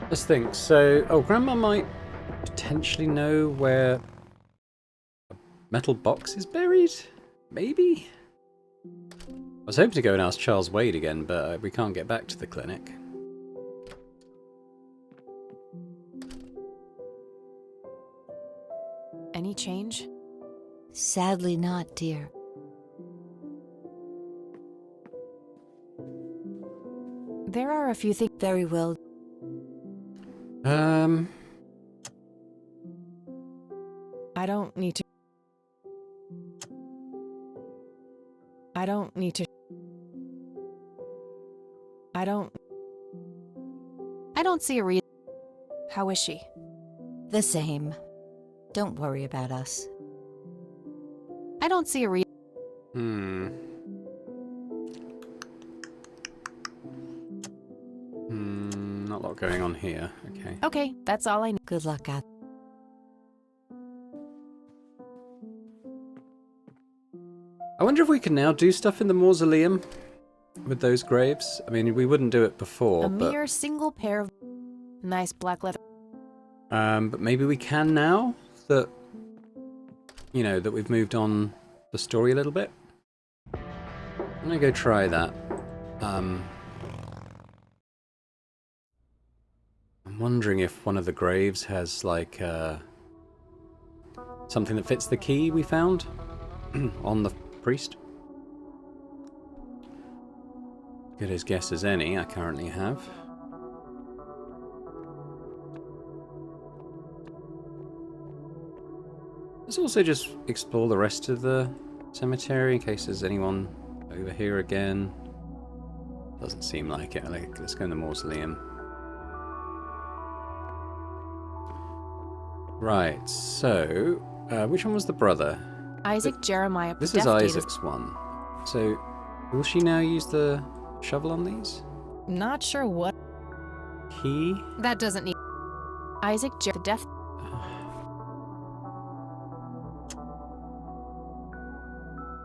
Let's think. So, oh, Grandma might potentially know where a metal box is buried? Maybe? I was hoping to go and ask Charles Wade again, but we can't get back to the clinic. Any change? Sadly not, dear. There are a few things. Very well. I don't need to. I don't need to. I don't see a reason. How is she? The same. Don't worry about us. I don't see a reason. Not a lot going on here. Okay. Okay, that's all I need. Good luck out. I wonder if we can now do stuff in the mausoleum with those graves. I mean, we wouldn't do it before, A but mere single pair of nice black leather. but maybe we can now that, you know, that we've moved on the story a little bit. I'm gonna go try that. I'm wondering if one of the graves has like something that fits the key we found on the priest. Good as guess as any I currently have. Let's also just explore the rest of the cemetery in case there's anyone over here again. Doesn't seem like it. Let's go in the mausoleum. Right, so which one was the brother? Isaac Jeremiah. This is Isaac's one. So will she now use the shovel on these? Not sure what. Key? That doesn't need. Isaac the death.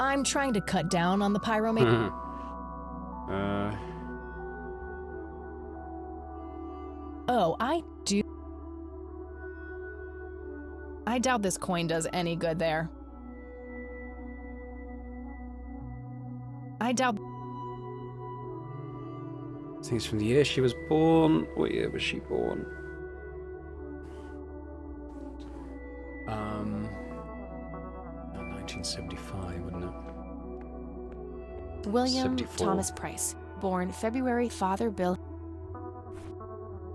I'm trying to cut down on the pyromancy. Oh, I do. I doubt this coin does any good there. I doubt. Things from the year she was born. What year was she born? 1975, wouldn't it? William 74. Thomas Price, born February. Father Bill.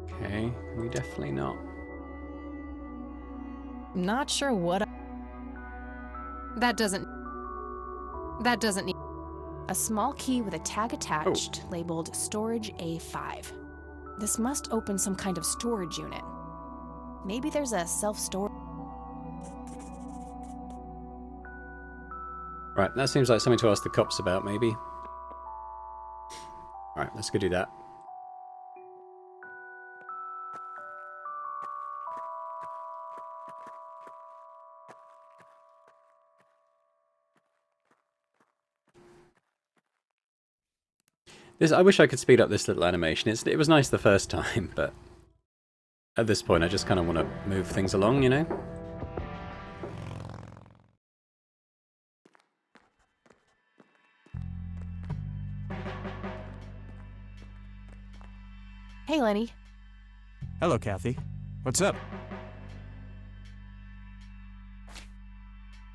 Okay, we definitely not. Not sure what. That doesn't need. A small key with a tag attached, labeled Storage A5. This must open some kind of storage unit. Maybe there's a self-storage. Right, that seems like something to ask the cops about, maybe. Alright, let's go do that. I wish I could speed up this little animation. It was nice the first time, but at this point I just kind of want to move things along, you know? Hey, Lenny. Hello, Kathy. What's up?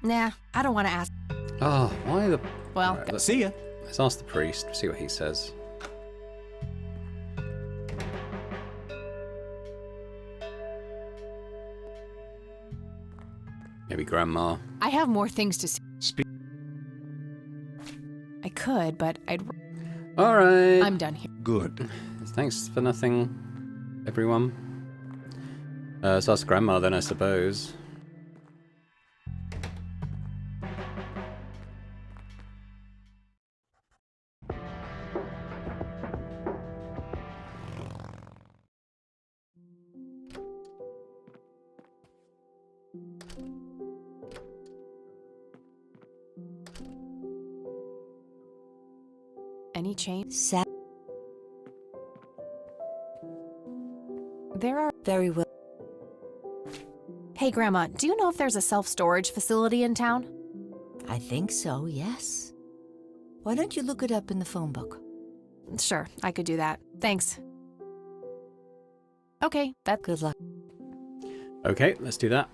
Nah, I don't want to ask. Oh, why the... Well, Right, See ya. let's ask the priest, see what he says. Maybe Grandma. I have more things to say. I could, but I'd. Alright. I'm done here. Good. Thanks for nothing, everyone. Let's ask Grandma then, I suppose. Any change? There are... Very well. Hey, Grandma, do you know if there's a self-storage facility in town? I think so, yes. Why don't you look it up in the phone book? Sure, I could do that. Thanks. Okay, that's... Good luck. Okay, let's do that.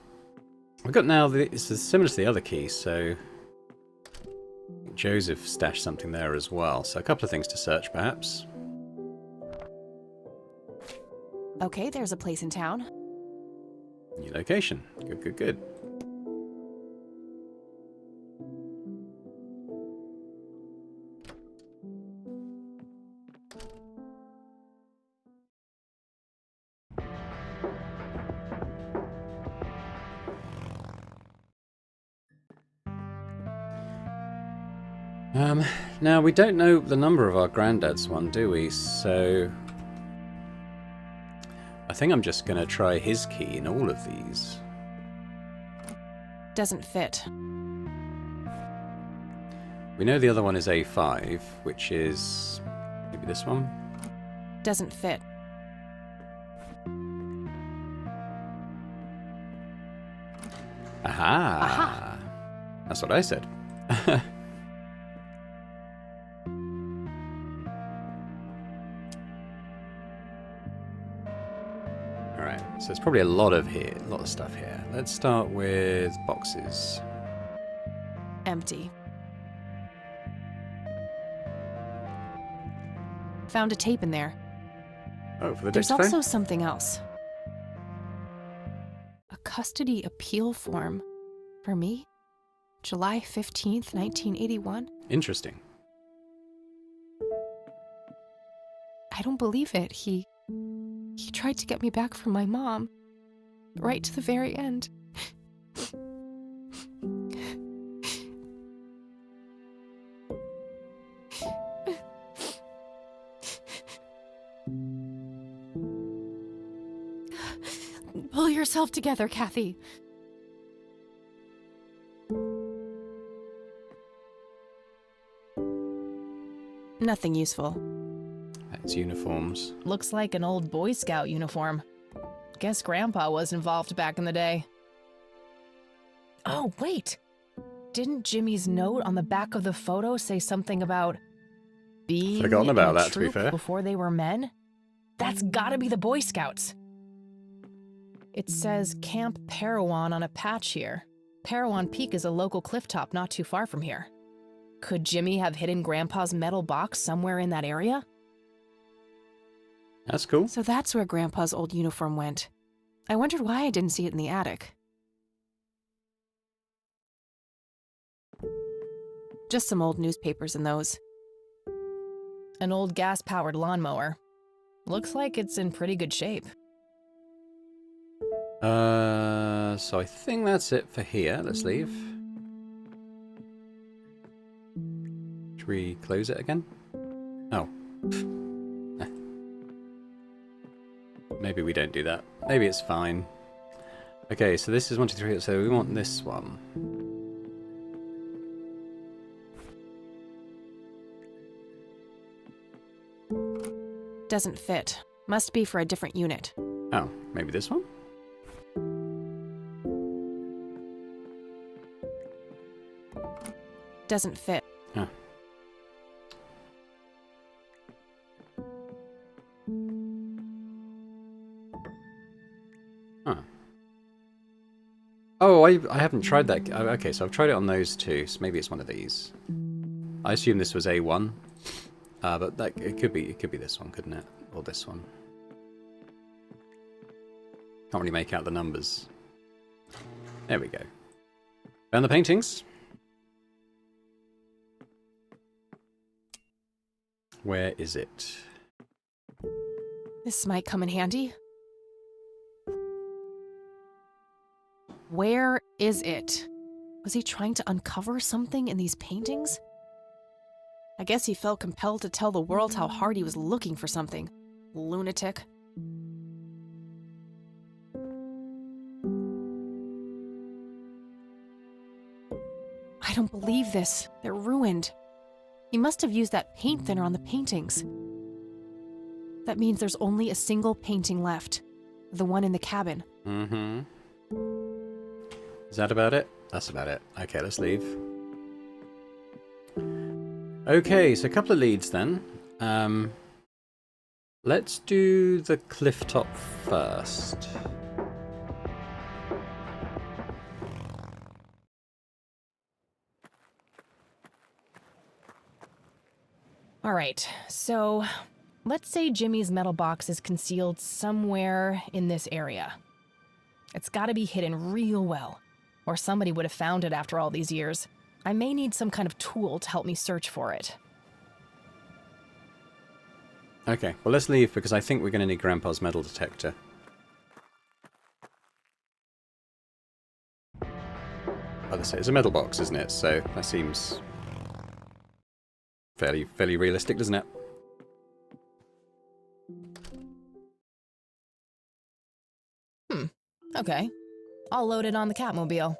We've got now, this is similar to the other key, so Joseph stashed something there as well. So a couple of things to search, perhaps. Okay, there's a place in town. New location. Good, good, good. Now we don't know the number of our granddad's one, do we? So I think I'm just going to try his key in all of these. Doesn't fit. We know the other one is A5, which is maybe this one. Doesn't fit. Aha! Aha! That's what I said. Alright, so there's probably a lot of stuff here. Let's start with boxes. Empty. Found a tape in there. Oh, for the There's dictaphone? also something else. A custody appeal form. For me? July 15th, 1981? Interesting. I don't believe it. He tried to get me back from my mom. Right to the very end. Pull yourself together, Kathy. Nothing useful. That's uniforms. Looks like an old Boy Scout uniform. Guess Grandpa was involved back in the day. Oh, wait! Didn't Jimmy's note on the back of the photo say something about being Forgotten about in a that, to be troop fair. before they were men? That's gotta be the Boy Scouts. It says Camp Parowan on a patch here. Parowan Peak is a local clifftop not too far from here. Could Jimmy have hidden Grandpa's metal box somewhere in that area? That's cool. So that's where Grandpa's old uniform went. I wondered why I didn't see it in the attic. Just some old newspapers in those. An old gas-powered lawnmower. Looks like it's in pretty good shape. So I think that's it for here. Let's leave. Should we close it again? Oh. Maybe we don't do that. Maybe it's fine. Okay, so this is 1, 2, 3. So we want this one. Doesn't fit. Must be for a different unit. Oh, maybe this one? Doesn't fit. Huh. Huh. Oh, I haven't tried that. Okay, so I've tried it on those two, so maybe it's one of these. I assume this was A1, but that it could be this one, couldn't it? Or this one. Can't really make out the numbers. There we go. Found the paintings. Where is it? This might come in handy. Where is it? Was he trying to uncover something in these paintings? I guess he felt compelled to tell the world how hard he was looking for something. Lunatic. I don't believe this. They're ruined. He must have used that paint thinner on the paintings. That means there's only a single painting left. The one in the cabin. Mm-hmm. Is that about it? That's about it. Okay, let's leave. Okay, so a couple of leads then. Let's do the cliff top first. Alright, so let's say Jimmy's metal box is concealed somewhere in this area. It's gotta be hidden real well, or somebody would have found it after all these years. I may need some kind of tool to help me search for it. Okay, well let's leave because I think we're going to need Grandpa's metal detector. Oh, it's a metal box, isn't it? So that seems fairly realistic, doesn't it? Okay. I'll load it on the Catmobile.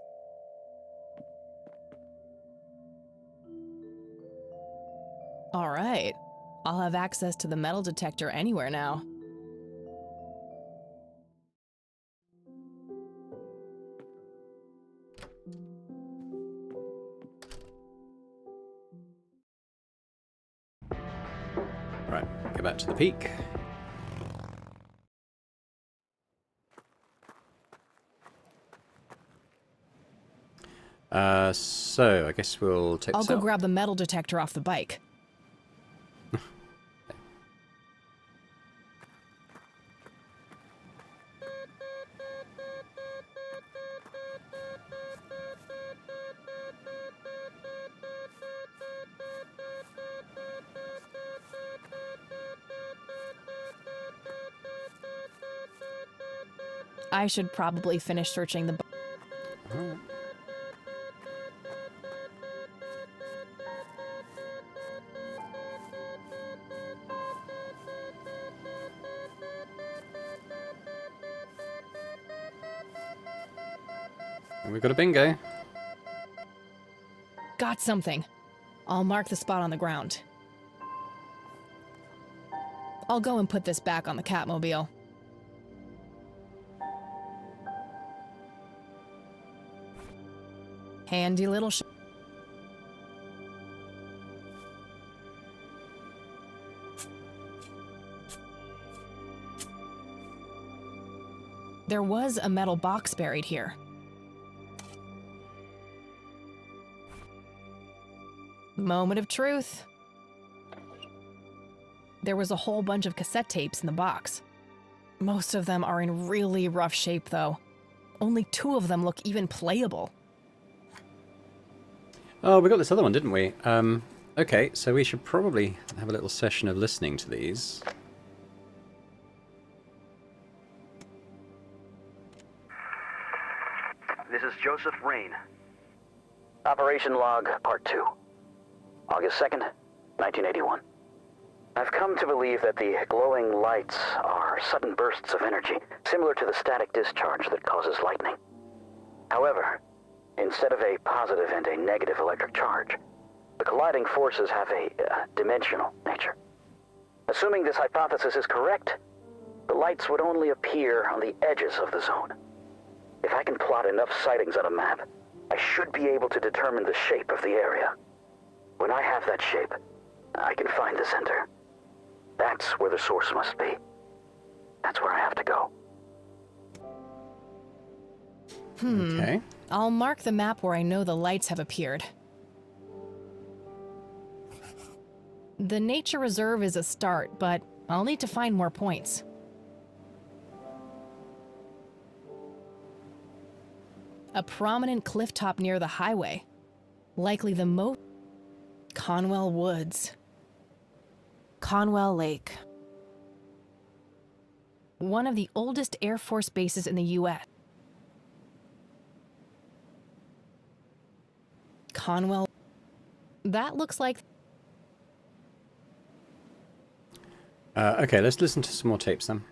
Alright. I'll have access to the metal detector anywhere now. Right, go back to the peak. So I guess we'll take I'll this go out. grab the metal detector off the bike. I should probably finish searching the... Alright. And we've got a bingo. Got something. I'll mark the spot on the ground. I'll go and put this back on the Catmobile. Handy little There was a metal box buried here. Moment of truth. There was a whole bunch of cassette tapes in the box. Most of them are in really rough shape, though. Only 2 of them look even playable. Oh, we got this other one, didn't we? Okay, so we should probably have a little session of listening to these. This is Joseph Rain. Operation Log, Part 2. August 2nd, 1981. I've come to believe that the glowing lights are sudden bursts of energy, similar to the static discharge that causes lightning. However, instead of a positive and a negative electric charge, the colliding forces have a dimensional nature. Assuming this hypothesis is correct, the lights would only appear on the edges of the zone. If I can plot enough sightings on a map, I should be able to determine the shape of the area. When I have that shape, I can find the center. That's where the source must be. That's where I have to go. Okay. I'll mark the map where I know the lights have appeared. The nature reserve is a start, but I'll need to find more points. A prominent cliff top near the highway. Likely the most... Conwell Woods. Conwell Lake. One of the oldest Air Force bases in the U.S. Conwell... That looks like... Okay, let's listen to some more tapes then.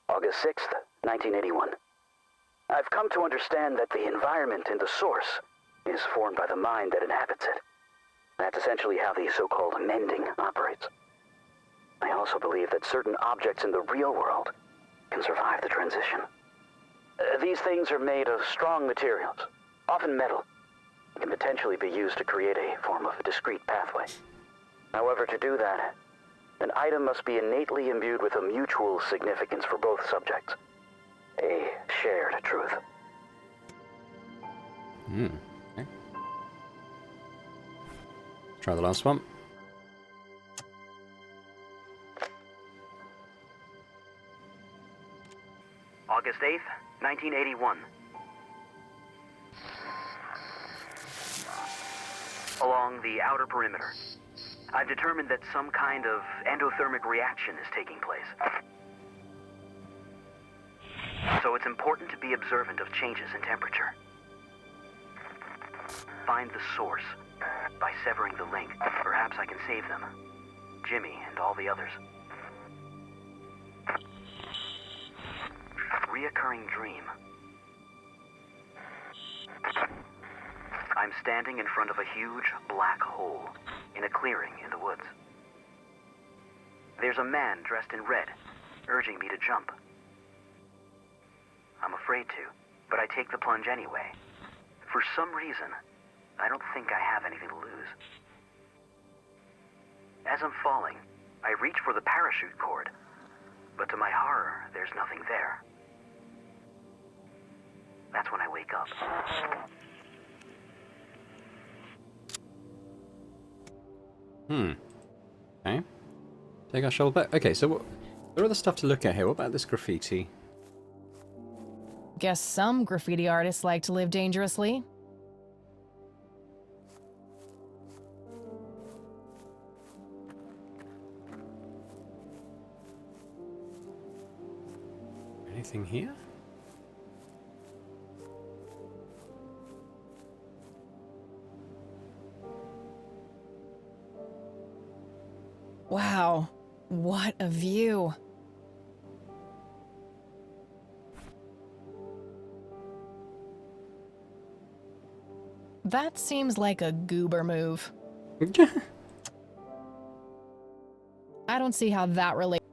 August 6th, 1981. I've come to understand that the environment in the source is formed by the mind that inhabits it. That's essentially how the so-called mending operates. I also believe that certain objects in the real world can survive the transition. These things are made of strong materials, often metal, and can potentially be used to create a form of a discrete pathway. However, to do that, an item must be innately imbued with a mutual significance for both subjects. A shared truth. Okay. Try the last one. August 8th, 1981. Along the outer perimeter, I've determined that some kind of endothermic reaction is taking place. So it's important to be observant of changes in temperature. Find the source. By severing the link, perhaps I can save them. Jimmy and all the others. Reoccurring dream. I'm standing in front of a huge black hole in a clearing in the woods. There's a man dressed in red, urging me to jump. I'm afraid to, but I take the plunge anyway. For some reason, I don't think I have anything to lose. As I'm falling, I reach for the parachute cord, but to my horror, there's nothing there. That's when I wake up. Okay. Take our shoulder back. Okay, so there are other stuff to look at here. What about this graffiti? Guess some graffiti artists like to live dangerously. Anything here? Wow, what a view. That seems like a goober move. I don't see how that relates.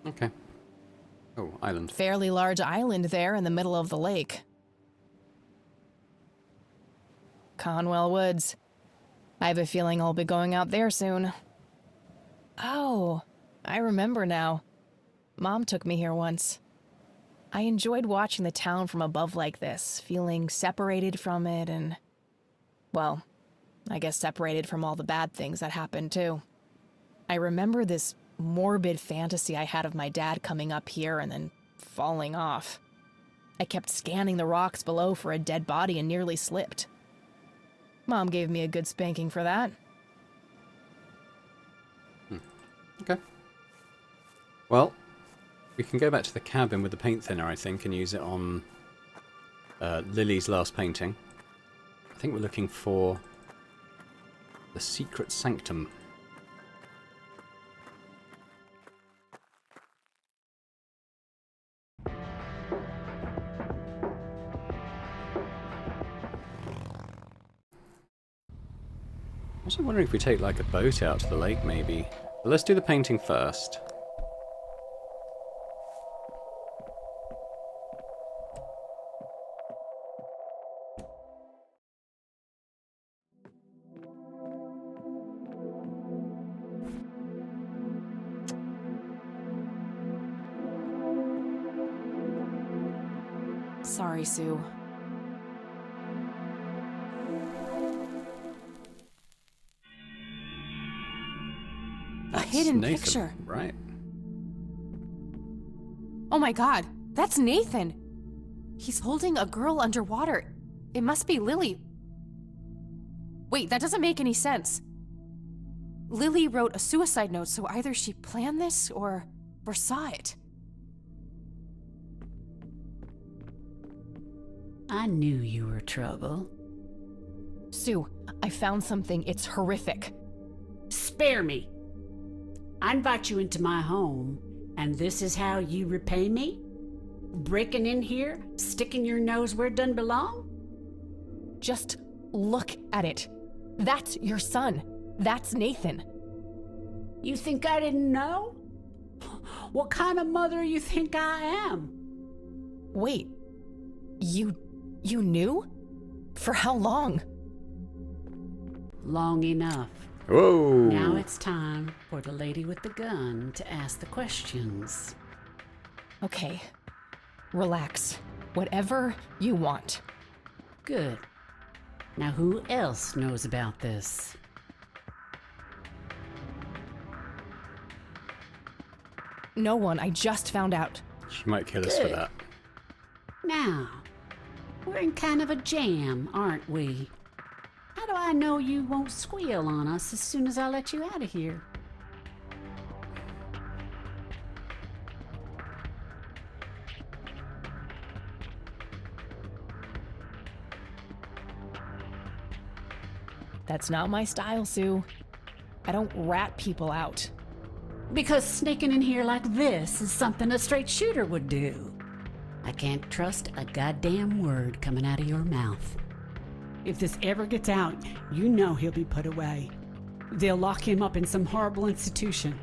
Okay. Oh, island. Fairly large island there in the middle of the lake. Conwell Woods. I have a feeling I'll be going out there soon. Oh, I remember now. Mom took me here once. I enjoyed watching the town from above like this, feeling separated from it and, well, I guess separated from all the bad things that happened too. I remember this morbid fantasy I had of my dad coming up here and then falling off. I kept scanning the rocks below for a dead body and nearly slipped. Mom gave me a good spanking for that. Okay. Well, we can go back to the cabin with the paint thinner, I think, and use it on Lily's last painting. I think we're looking for the secret sanctum. I was wondering if we take like a boat out to the lake, maybe. But let's do the painting first. Sorry, Sue. A hidden Nathan, picture. Right. Oh my god, that's Nathan! He's holding a girl underwater. It must be Lily. Wait, that doesn't make any sense. Lily wrote a suicide note, so either she planned this or foresaw it. I knew you were trouble. Sue, I found something. It's horrific. Spare me. I invite you into my home, and this is how you repay me? Breaking in here, sticking your nose where it doesn't belong? Just look at it. That's your son. That's Nathan. You think I didn't know? What kind of mother you think I am? Wait, you knew? For how long? Long enough. Whoa. Now it's time for the lady with the gun to ask the questions. Okay, relax. Whatever you want. Good. Now who else knows about this? No one, I just found out. She might kill us for that. Now, we're in kind of a jam, aren't we? How do I know you won't squeal on us as soon as I let you out of here? That's not my style, Sue. I don't rat people out. Because sneaking in here like this is something a straight shooter would do. I can't trust a goddamn word coming out of your mouth. If this ever gets out, you know he'll be put away. They'll lock him up in some horrible institution.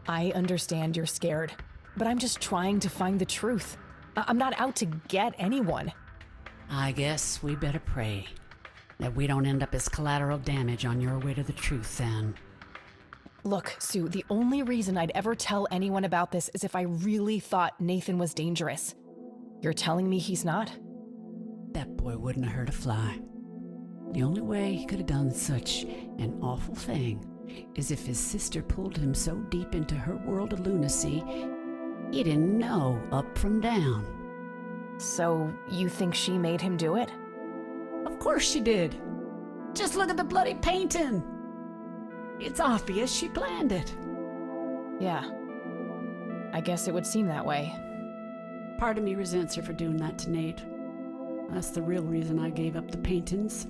I understand you're scared, but I'm just trying to find the truth. I'm not out to get anyone. I guess we better pray that we don't end up as collateral damage on your way to the truth then. Look, Sue, the only reason I'd ever tell anyone about this is if I really thought Nathan was dangerous. You're telling me he's not? That boy wouldn't have hurt a fly. The only way he could have done such an awful thing is if his sister pulled him so deep into her world of lunacy, he didn't know up from down. So, you think she made him do it? Of course she did. Just look at the bloody painting. It's obvious she planned it. Yeah. I guess it would seem that way. Part of me resents her for doing that to Nate. That's the real reason I gave up the paintings.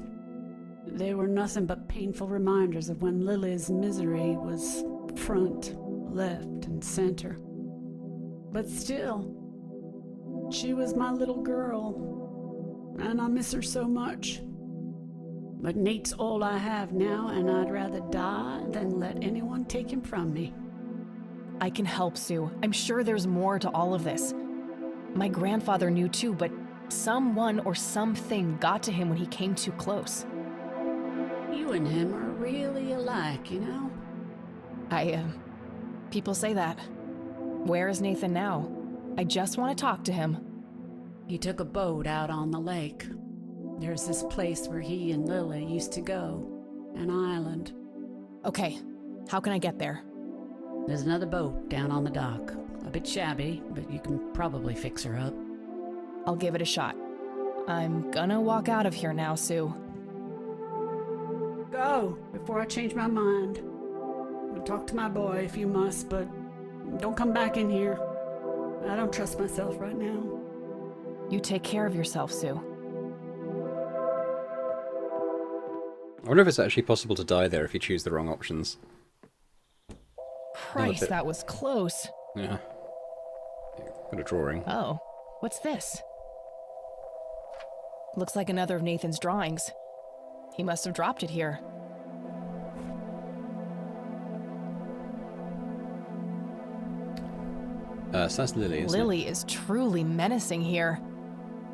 They were nothing but painful reminders of when Lily's misery was front, left, and center. But still, she was my little girl, and I miss her so much. But Nate's all I have now, and I'd rather die than let anyone take him from me. I can help, Sue. I'm sure there's more to all of this. My grandfather knew too, but someone or something got to him when he came too close. You and him are really alike, you know? People say that. Where is Nathan now? I just want to talk to him. He took a boat out on the lake. There's this place where he and Lily used to go. An island. Okay, how can I get there? There's another boat down on the dock. A bit shabby, but you can probably fix her up. I'll give it a shot. I'm gonna walk out of here now, Sue. Go, before I change my mind. Talk to my boy if you must, but don't come back in here. I don't trust myself right now. You take care of yourself, Sue. I wonder if it's actually possible to die there if you choose the wrong options. Christ, that was close. Yeah. Got a drawing. Oh, what's this? Looks like another of Nathan's drawings. He must have dropped it here. So that's Lily, isn't it? Lily is truly menacing here.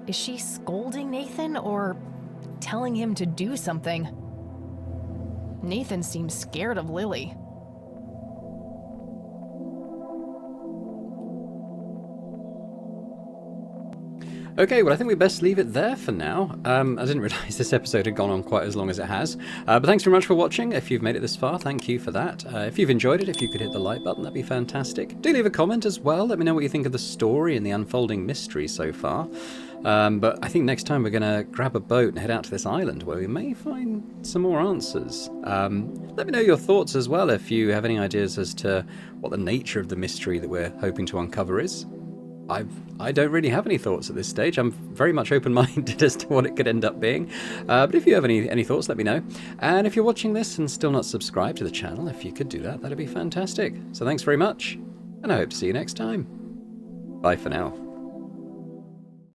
Is she scolding Nathan or telling him to do something? Nathan seems scared of Lily. Okay, well, I think we best leave it there for now. I didn't realise this episode had gone on quite as long as it has. But thanks very much for watching. If you've made it this far, thank you for that. If you've enjoyed it, if you could hit the like button, that'd be fantastic. Do leave a comment as well. Let me know what you think of the story and the unfolding mystery so far. But I think next time we're going to grab a boat and head out to this island where we may find some more answers. Let me know your thoughts as well if you have any ideas as to what the nature of the mystery that we're hoping to uncover is. I don't really have any thoughts at this stage. I'm very much open-minded as to what it could end up being. But if you have any thoughts, let me know. And if you're watching this and still not subscribed to the channel, if you could do that, that'd be fantastic. So thanks very much, and I hope to see you next time. Bye for now.